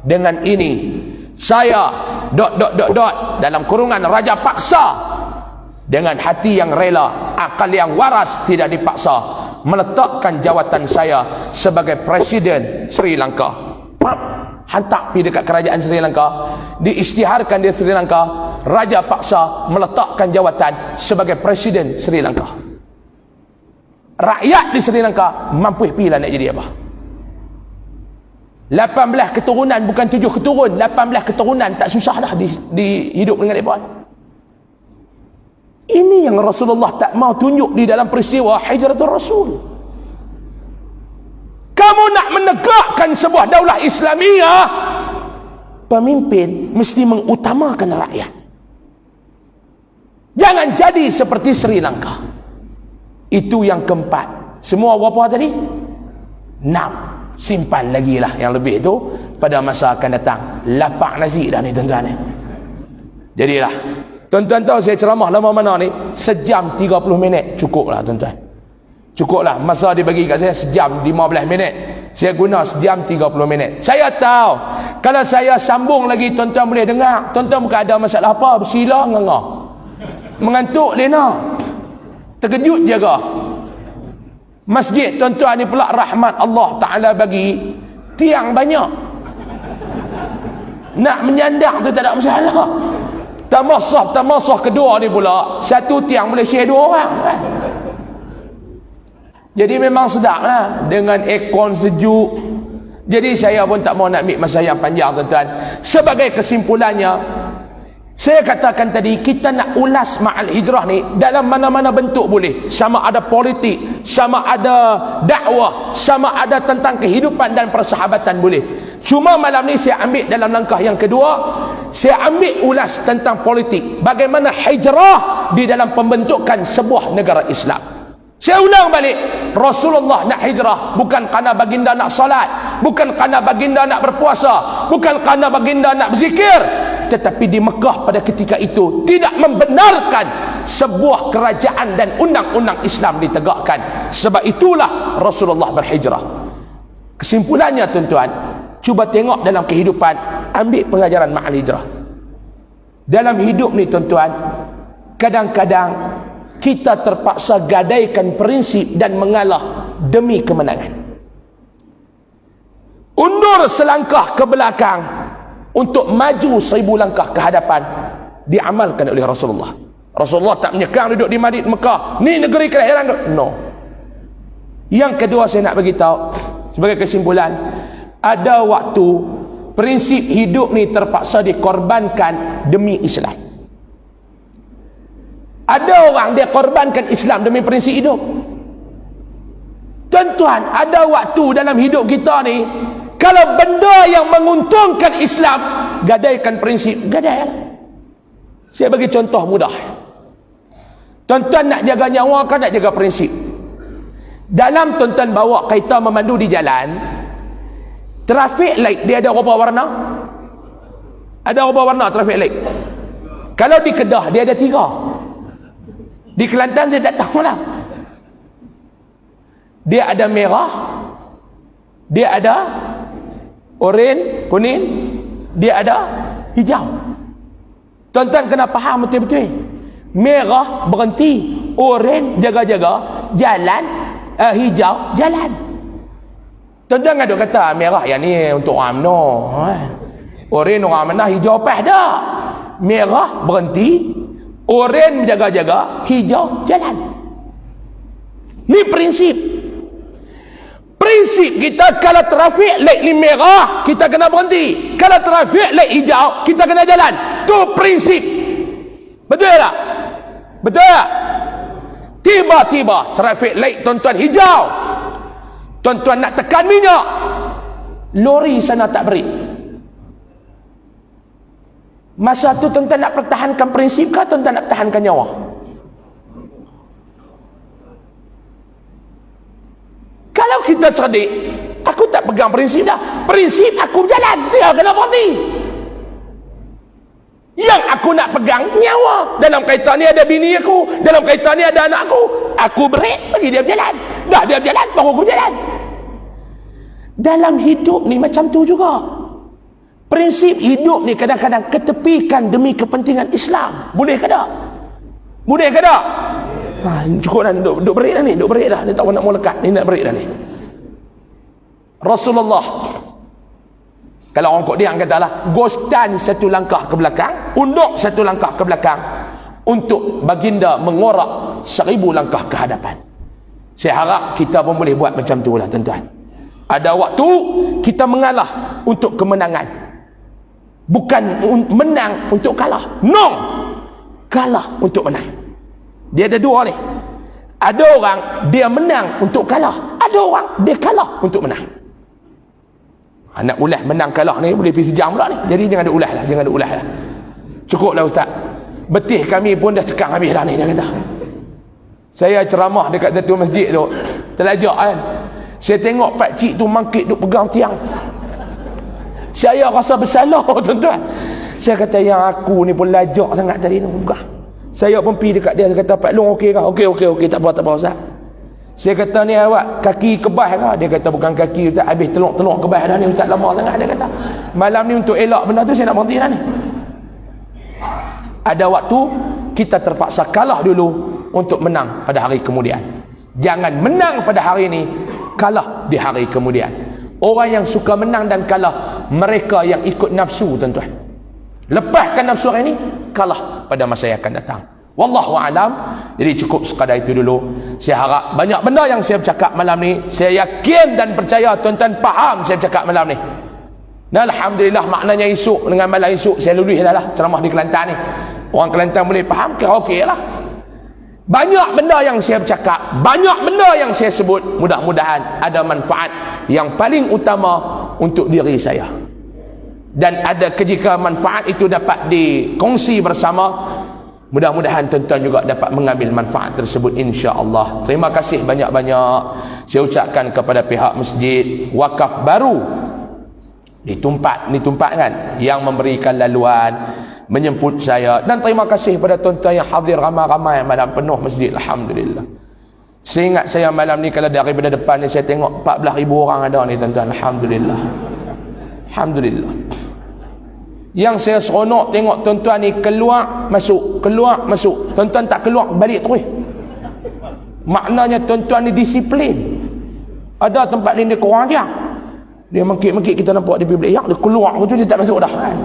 dengan ini, saya ... dalam kurungan raja paksa, dengan hati yang rela, akal yang waras, tidak dipaksa, meletakkan jawatan saya sebagai presiden Sri Lanka. Hantar pergi dekat kerajaan Sri Lanka, diisytiharkan di Sri Lanka, raja paksa meletakkan jawatan sebagai presiden Sri Lanka. Rakyat di Sri Lanka mampu pilih nak jadi apa. 18 keturunan, bukan 7 keturun, 18 keturunan, tak susah dah di hidup dengan mereka. Ini yang Rasulullah tak mau tunjuk di dalam peristiwa Hijratul Rasul. Kamu nak menegakkan sebuah daulah Islamiyah, pemimpin mesti mengutamakan rakyat. Jangan jadi seperti Sri Lanka. Itu yang keempat. Semua berapa tadi? 6. Simpan lagi lah yang lebih itu pada masa akan datang. Lapak nasi dah ni tuan-tuan ni. Jadilah, tuan-tuan tahu saya ceramah lama mana ni? Sejam 30 minit cukup lah tuan-tuan. Cukup lah, masa dibagi kat saya sejam 15 minit, saya guna sejam 30 minit. Saya tahu kalau saya sambung lagi tuan-tuan boleh dengar. Tuan-tuan bukan ada masalah apa, bersila ngengah, mengantuk lena, terkejut jaga. Masjid tuan-tuan ni pula rahmat Allah Ta'ala bagi tiang banyak. Nak menyandang tu tak ada masalah. Tamasah kedua ni pula, satu tiang boleh share 2 orang. Jadi memang sedap lah dengan aircon sejuk. Jadi saya pun tak mau nak ambil masa yang panjang tuan-tuan. Sebagai kesimpulannya, saya katakan tadi, kita nak ulas ma'al hijrah ni dalam mana-mana bentuk boleh. Sama ada politik, sama ada dakwah, sama ada tentang kehidupan dan persahabatan boleh. Cuma malam ni saya ambil dalam langkah yang kedua, saya ambil ulas tentang politik. Bagaimana hijrah di dalam pembentukan sebuah negara Islam. Saya ulang balik, Rasulullah nak hijrah bukan kerana baginda nak salat, bukan kerana baginda nak berpuasa, bukan kerana baginda nak berzikir, tetapi di Mekah pada ketika itu tidak membenarkan sebuah kerajaan dan undang-undang Islam ditegakkan. Sebab itulah Rasulullah berhijrah. Kesimpulannya tuan-tuan, cuba tengok dalam kehidupan, ambil pengajaran ma'al hijrah. Dalam hidup ni tuan-tuan, kadang-kadang kita terpaksa gadaikan prinsip dan mengalah demi kemenangan. Undur selangkah ke belakang untuk maju 1000 langkah ke hadapan, diamalkan oleh Rasulullah. Rasulullah tak menyekang duduk di Madinah Mekah, ni negeri kelahiran. No. Yang kedua saya nak bagi tahu sebagai kesimpulan, ada waktu prinsip hidup ni terpaksa dikorbankan demi Islam. Ada orang dia korbankan Islam demi prinsip hidup. Tuan-tuan, ada waktu dalam hidup kita ni, kalau benda yang menguntungkan Islam, gadaikan prinsip, gadailah. Saya bagi contoh mudah. Tuan-tuan nak jaga nyawa kan nak jaga prinsip. Dalam tuan-tuan bawa kereta memandu di jalan, traffic light dia ada berapa warna? Ada berapa warna traffic light? Kalau di Kedah dia ada 3. Di Kelantan saya tak tahu lah. Dia ada merah, dia ada oranye, kuning, dia ada hijau. Tuan-tuan kena faham betul-betul. Merah berhenti, oranye jaga-jaga, jalan, hijau jalan. Tuan-tuan ada kata merah yang ni untuk orang UMNO. Oren orang mana hijau pas dah. Merah berhenti, oren menjaga-jaga, hijau jalan. Ni prinsip. Prinsip kita kalau trafik light ni merah, kita kena berhenti. Kalau trafik light hijau, kita kena jalan. Tu prinsip. Betul tak? Betul tak? Tiba-tiba trafik light tuan-tuan hijau. Tuan-tuan nak tekan minyak. Lori sana tak break. Masa tu tuan-tuan nak pertahankan prinsip kah tuan-tuan nak pertahankan nyawa? Kalau kita cerdik, aku tak pegang prinsip dah. Prinsip aku berjalan, dia kena berhenti. Yang aku nak pegang nyawa. Dalam kaitan ni ada bini aku, dalam kaitan ni ada anak aku break, bagi dia berjalan. Dah dia berjalan, baru aku berjalan. Dalam hidup ni macam tu juga. Prinsip hidup ni kadang-kadang ketepikan demi kepentingan Islam. Boleh ke tak? Boleh ke tak? Cukup dah, duduk break dah ni, duduk break dah. Ni tak nak mau lekat, ni nak break dah ni. Rasulullah, kalau orang kod dia katalah, gostan satu langkah ke belakang, unduk satu langkah ke belakang, untuk baginda mengorak 1000 langkah ke hadapan. Saya harap kita pun boleh buat macam tu lah tuan-tuan. Ada waktu kita mengalah untuk kemenangan, bukan menang untuk kalah. No, kalah untuk menang. Dia ada dua ni. Ada orang dia menang untuk kalah, ada orang dia kalah untuk menang. Nak ulas menang kalah ni boleh pergi sejam pula ni. Jadi jangan ada ulas lah, jangan ada ulas lah. Cukup lah ustaz. Betih kami pun dah cekang habis dah ni, dia kata. Saya ceramah dekat satu masjid tu, terlajak kan. Saya tengok pak cik tu mangkit duk pegang tiang. Saya rasa bersalah tuan-tuan. Saya kata yang aku ni pun lajak sangat tadi ni pegang. Saya pun pergi dekat dia, saya kata Pak Long okey kah? Okey, tak apa ustaz. Saya kata ni awak kaki kebas kah? Dia kata bukan kaki ustaz, habis teluk-teluk kebas dah ni ustaz, lama sangat. Dia kata malam ni untuk elak benda tu saya nak berhenti dah ni. Ada waktu kita terpaksa kalah dulu untuk menang pada hari kemudian. Jangan menang pada hari ni, kalah di hari kemudian. Orang yang suka menang dan kalah, mereka yang ikut nafsu tuan-tuan. Lepaskan nafsu hari ni, kalah pada masa yang akan datang. Wallahu a'lam. Jadi cukup sekadar itu dulu. Saya harap banyak benda yang saya bercakap malam ni, saya yakin dan percaya tuan-tuan faham saya bercakap malam ni. Dan alhamdulillah maknanya esok dengan malam esok saya lulus dah lah ceramah di Kelantan ni. Orang Kelantan boleh faham, kira okey lah. Banyak benda yang saya bercakap, banyak benda yang saya sebut, mudah-mudahan ada manfaat yang paling utama untuk diri saya. Dan ada jika manfaat itu dapat dikongsi bersama, mudah-mudahan tuan-tuan juga dapat mengambil manfaat tersebut insya-Allah. Terima kasih banyak-banyak saya ucapkan kepada pihak masjid wakaf baru ditumpat kan, yang memberikan laluan, menyemput saya, dan terima kasih pada tuan-tuan yang hadir ramai-ramai malam penuh masjid. Alhamdulillah. Saya ingat saya malam ni kalau daripada depan ni saya tengok 14,000 orang ada ni tuan-tuan. Alhamdulillah. Alhamdulillah. Yang saya seronok tengok tuan-tuan ni keluar masuk. Tuan-tuan tak keluar balik terus. Maknanya tuan-tuan ni disiplin. Ada tempat ni dia kurang ajar, dia mengkik-mengkik, kita nampak dia pergi beli ayak, dia keluar tu dia tak masuk dah kan.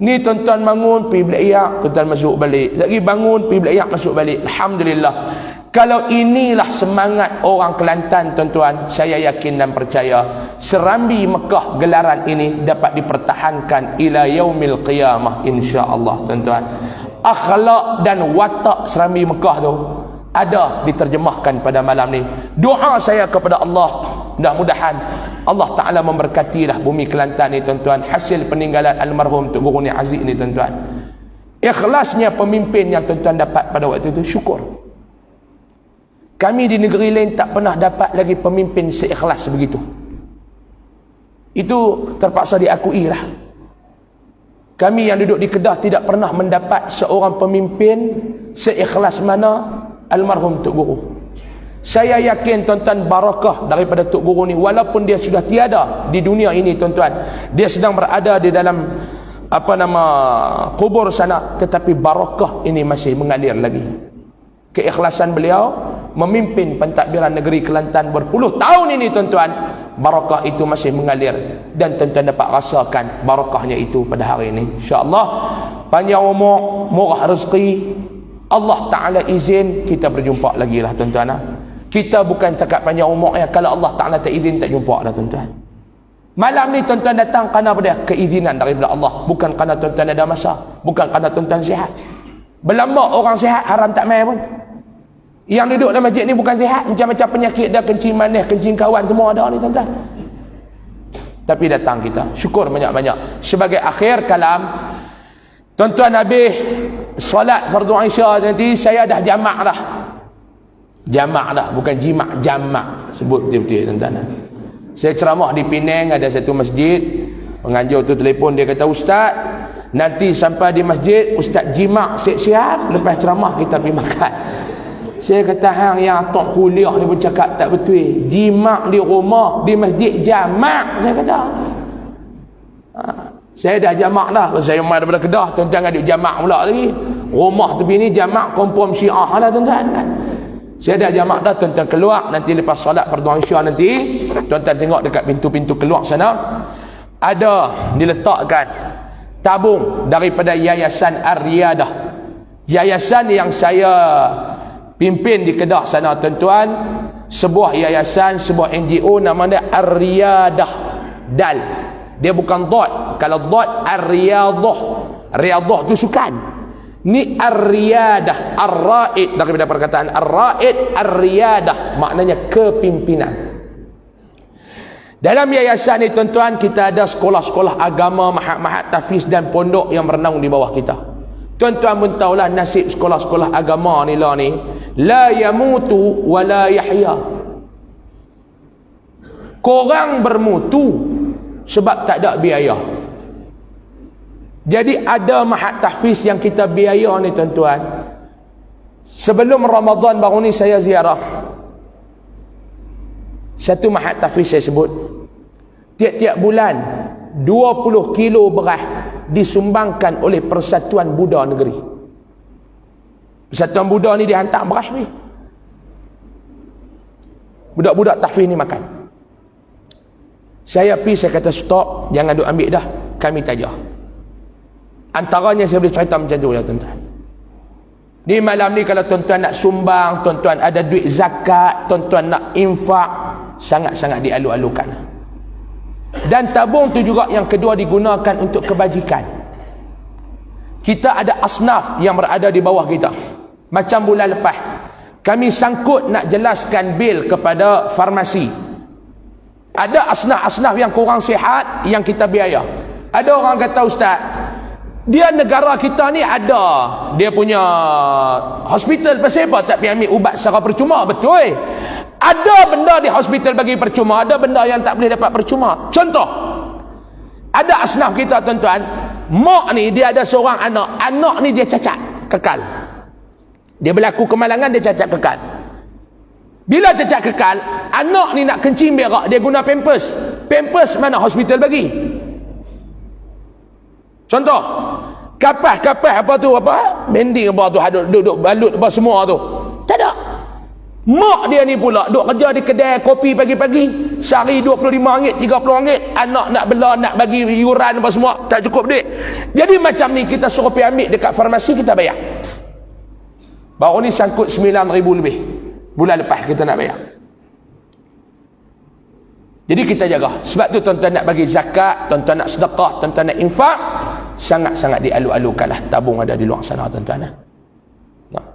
Ni tuan-tuan bangun pergi beli ayak, tuan-tuan masuk balik. Lagi bangun pergi beli ayak, masuk balik. Alhamdulillah. Kalau inilah semangat orang Kelantan tuan-tuan, saya yakin dan percaya Serambi Mekah gelaran ini dapat dipertahankan ila yaumil qiyamah insya-Allah tuan-tuan. Akhlak dan watak Serambi Mekah tu ada diterjemahkan pada malam ni. Doa saya kepada Allah, mudah-mudahan Allah Ta'ala memberkatilah bumi Kelantan ni tuan-tuan, hasil peninggalan almarhum Tok Guru Ni Aziz ni tuan-tuan. Ikhlasnya pemimpin yang tuan-tuan dapat pada waktu itu, syukur. Kami di negeri lain tak pernah dapat lagi pemimpin seikhlas begitu. Itu terpaksa diakui lah. Kami yang duduk di Kedah tidak pernah mendapat seorang pemimpin seikhlas mana almarhum Tok Guru. Saya yakin tuan-tuan barakah daripada Tok Guru ni, walaupun dia sudah tiada di dunia ini tuan-tuan, dia sedang berada di dalam kubur sana, tetapi barakah ini masih mengalir lagi. Keikhlasan beliau memimpin pentadbiran negeri Kelantan berpuluh tahun ini tuan-tuan barakah itu masih mengalir dan tuan-tuan dapat rasakan barakahnya itu pada hari ini. InsyaAllah panjang umur, murah rezeki, Allah Ta'ala izin kita berjumpa lagi lah tuan-tuan. Kita bukan cakap panjang umur ya, kalau Allah Ta'ala tak izin tak jumpa lah tuan-tuan. Malam ni tuan-tuan datang kerana apa dia? Keizinan daripada Allah, bukan kerana tuan-tuan ada masa, bukan kerana tuan-tuan sihat. Berlambak orang sihat haram tak main pun. Yang duduk dalam masjid ni bukan sihat, macam-macam penyakit dah, kencing manis, kencing kawan semua ada ni tuan-tuan. Tapi datang kita, syukur banyak-banyak. Sebagai akhir kalam, tuan-tuan habis solat fardu Isya nanti, saya dah jamak dah. Jamak dah, bukan jimak, jamak. Sebut betul-betul tuan-tuan. Saya ceramah di Penang, ada satu masjid, pengajar tu telefon, dia kata, Ustaz, nanti sampai di masjid Ustaz jimak siap-siap, lepas ceramah kita pergi makan. Saya kata, hang yang atok kuliah ni pun cakap tak betul. Jimak di rumah, di masjid jamak. Saya kata, saya dah jamak dah. Saya mai daripada Kedah, tuan-tuan ada jamak pula lagi. Rumah tepi ni jamak confirm Syiah lah tuan-tuan kan. Saya dah jamak dah, tuan-tuan keluar. Nanti lepas solat fardu Isya nanti, tuan-tuan tengok dekat pintu-pintu keluar sana, ada diletakkan tabung daripada Yayasan Ar-Riyadah. Yayasan yang saya pimpin di Kedah sana tuan-tuan, sebuah yayasan, sebuah NGO namanya Ar-Riyadah. Dal, dia bukan dot. Kalau dot Ar-Riyadah, Riyadah tu sukan. Ni Ar-Riyadah, Ar-Raid, daripada perkataan Ar-Raid, Ar-Riyadah maknanya kepimpinan. Dalam yayasan ni tuan-tuan, kita ada sekolah-sekolah agama, mahat-mahat tahfiz dan pondok yang merenung di bawah kita. Tuan-tuan pun tahulah nasib sekolah-sekolah agama ni lah ni, la yamutu wa la yahya. Korang bermutu sebab tak ada biaya. Jadi ada mahat tahfiz yang kita biaya ni tuan-tuan. Sebelum Ramadan baru ni saya ziarah satu mahat tahfiz, saya sebut tiap-tiap bulan 20 kilo beras disumbangkan oleh Persatuan Buddha Negeri. Persatuan Buddha ni dia hantar beras ni, budak-budak tahfiz ni makan. Saya pergi, saya kata stop, jangan duk ambil dah, kami tajah. Antaranya saya boleh cerita macam tu ya tuan-tuan. Ni malam ni kalau tuan-tuan nak sumbang, tuan-tuan ada duit zakat, tuan-tuan nak infak, sangat-sangat dialu-alukan. Dan tabung tu juga yang kedua digunakan untuk kebajikan. Kita ada asnaf yang berada di bawah kita. Macam bulan lepas, kami sangkut nak jelaskan bil kepada farmasi. Ada asnaf-asnaf yang kurang sihat yang kita biaya. Ada orang kata, Ustaz, dia negara kita ni ada dia punya hospital, pasal apa tak pergi ambil ubat secara percuma? Betul. Ada benda di hospital bagi percuma, ada benda yang tak boleh dapat percuma. Contoh, ada asnaf kita tuan-tuan, mak ni dia ada seorang anak, anak ni dia cacat kekal. Dia berlaku kemalangan, dia cacat kekal. Bila cacat kekal, anak ni nak kencing berak, dia guna pampers. Pampers mana hospital bagi? Contoh, kapas apa tu, apa bending apa tu, duduk balut apa semua tu, tak ada. Mak dia ni pula duk kerja di kedai kopi pagi-pagi, sehari RM25, RM30, anak nak bela, nak bagi yuran apa semua, tak cukup duit. Jadi macam ni kita suruh pergi ambil dekat farmasi, kita bayar. Baru ni sangkut RM9,000 lebih. Bulan lepas kita nak bayar. Jadi kita jaga. Sebab tu tuan-tuan nak bagi zakat, tuan-tuan nak sedekah, tuan-tuan nak infak, sangat-sangat dialu-alukanlah. Tabung ada di luar sana tuan-tuan. Nah,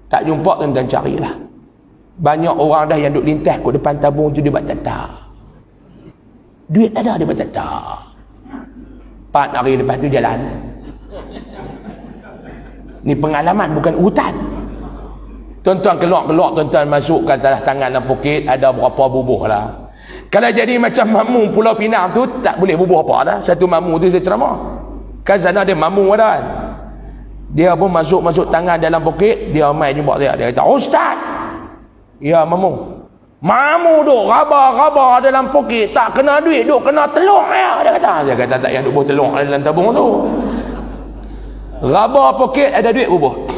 tak jumpa tuan-tuan carilah. Banyak orang dah yang duduk lintas kat depan tabung tu, dia buat tata. Duit ada, dia buat tata. 4 hari lepas tu jalan. Ni pengalaman, bukan urutan. Tuan-tuan keluar-keluar, tuan-tuan masukkan dalam tangan dalam poket, ada berapa bubuh lah. Kalau jadi macam mamu Pulau Pinang tu, tak boleh bubuh apa dah. Satu mamu tu saya ceramah. Kan sana dia mamu ada kan. Dia pun masuk tangan dalam poket, dia main jumpa saya. Dia kata, Ustaz. Ya mamu. Mamu duk raba-raba dalam poket, tak kena duit, duk kena telur ya. Dia kata, saya kata tak yang duk bubuh telur dalam tabung tu. Raba poket ada duit bubuh.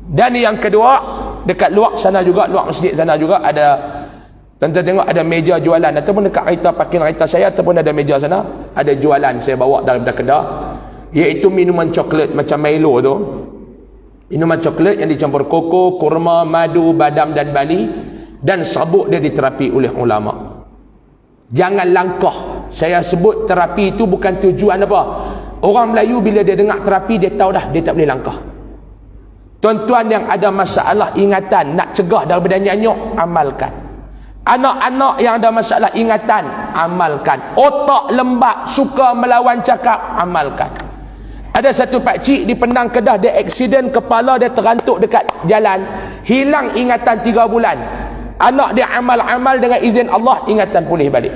Dan yang kedua, dekat luar sana juga, luar masjid sana juga ada Tuan-tuan tengok ada meja jualan ataupun dekat kereta parking kereta saya ataupun ada meja sana, ada jualan saya bawa daripada Kedah, iaitu minuman coklat macam Milo tu. Minuman coklat yang dicampur koko, kurma, madu, badam dan bali, dan sabuk dia diterapi oleh ulama. Jangan langkah. Saya sebut terapi itu bukan tujuan apa. Orang Melayu bila dia dengar terapi, dia tahu dah dia tak boleh langkah. Tuan-tuan yang ada masalah ingatan, nak cegah daripada nyanyuk, amalkan. Anak-anak yang ada masalah ingatan, amalkan. Otak lembab, suka melawan cakap, amalkan. Ada satu pakcik di Penang, Kedah, dia aksiden, kepala dia terantuk dekat jalan, hilang ingatan 3 bulan. Anak dia amal-amal, dengan izin Allah ingatan pulih balik.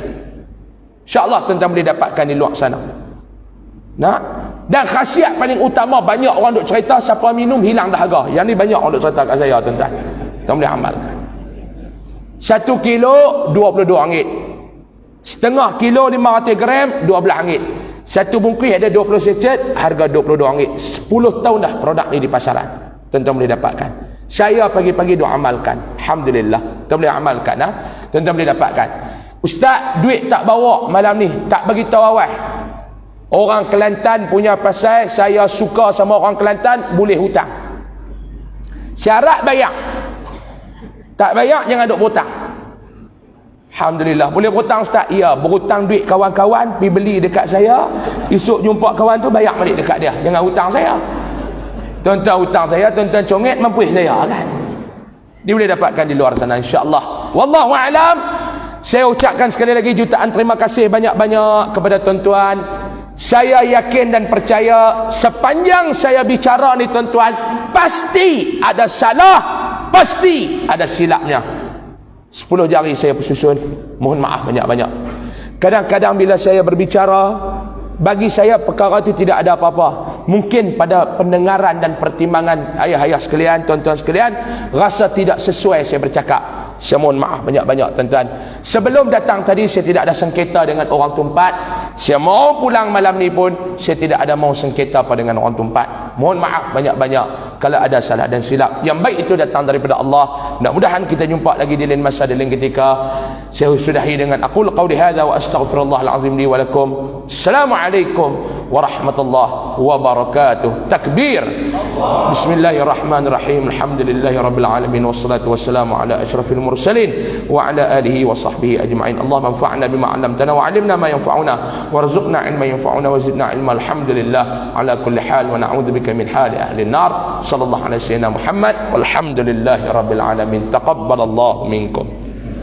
InsyaAllah tuan-tuan boleh dapatkan di luar sana. Nah, dan khasiat paling utama, banyak orang duk cerita siapa minum hilang dahaga. Yang ni banyak orang duk cerita kat saya, tuan-tuan. Tuan boleh amalkan. 1 kilo RM22, setengah kilo 500 gram RM12, satu bungkus ada 20 secet, harga RM22. 10 tahun dah produk ni di pasaran, tuan-tuan boleh dapatkan. Saya pagi-pagi doa amalkan, alhamdulillah. Tuan boleh amalkan, tuan-tuan boleh dapatkan. Ustaz, duit tak bawa malam ni, tak bagi tahu awal. Orang Kelantan punya pasal, saya suka sama orang Kelantan, boleh hutang. Syarat bayar. Tak bayar jangan duk berhutang. Alhamdulillah. Boleh berhutang Ustaz? Ya, berhutang duit kawan-kawan, pergi beli dekat saya, esok jumpa kawan tu bayar balik dekat dia. Jangan hutang saya. Tuan-tuan hutang saya, tuan-tuan congit mampu saya kan. Dia boleh dapatkan di luar sana, insya-Allah. Wallahu a'lam. Saya ucapkan sekali lagi jutaan terima kasih banyak-banyak kepada tuan-tuan. Saya yakin dan percaya sepanjang saya bicara ni tuan-tuan, pasti ada salah, pasti ada silapnya. 10 jari saya bersusun, mohon maaf banyak-banyak. Kadang-kadang bila saya berbicara, bagi saya perkara itu tidak ada apa-apa. Mungkin pada pendengaran dan pertimbangan ayah-ayah sekalian, tuan-tuan sekalian, rasa tidak sesuai saya bercakap. Saya mohon maaf banyak-banyak tuan-tuan. Sebelum datang tadi saya tidak ada sengketa dengan orang Tumpat. Saya mau pulang malam ni pun saya tidak ada mau sengketa pada dengan orang Tumpat. Mohon maaf banyak-banyak kalau ada salah dan silap. Yang baik itu datang daripada Allah. Mudah-mudahan kita jumpa lagi di lain masa, di lain ketika. Saya sudahi dengan aqul qawli hadza wa astaghfirullahal azim li wa lakum. Assalamualaikum warahmatullahi wabarakatuh. Takbir. Bismillahirrahmanirrahim. Alhamdulillahirabbil alamin wassalatu wassalamu ala asyrafil mursalin wa ala alihi wa sahbihi ajma'in. Allahumma anfa'na bima 'allamtana wa 'allimna ma yanfa'una warzuqna 'ilman yanfa'una wa zidna 'ilma. Alhamdulillah ala kulli hal wa na'udzubika min hali ahli an-nar. Sallallahu alaihi wasallam Muhammad walhamdulillahi rabbil alamin. Taqabbalallahu minkum.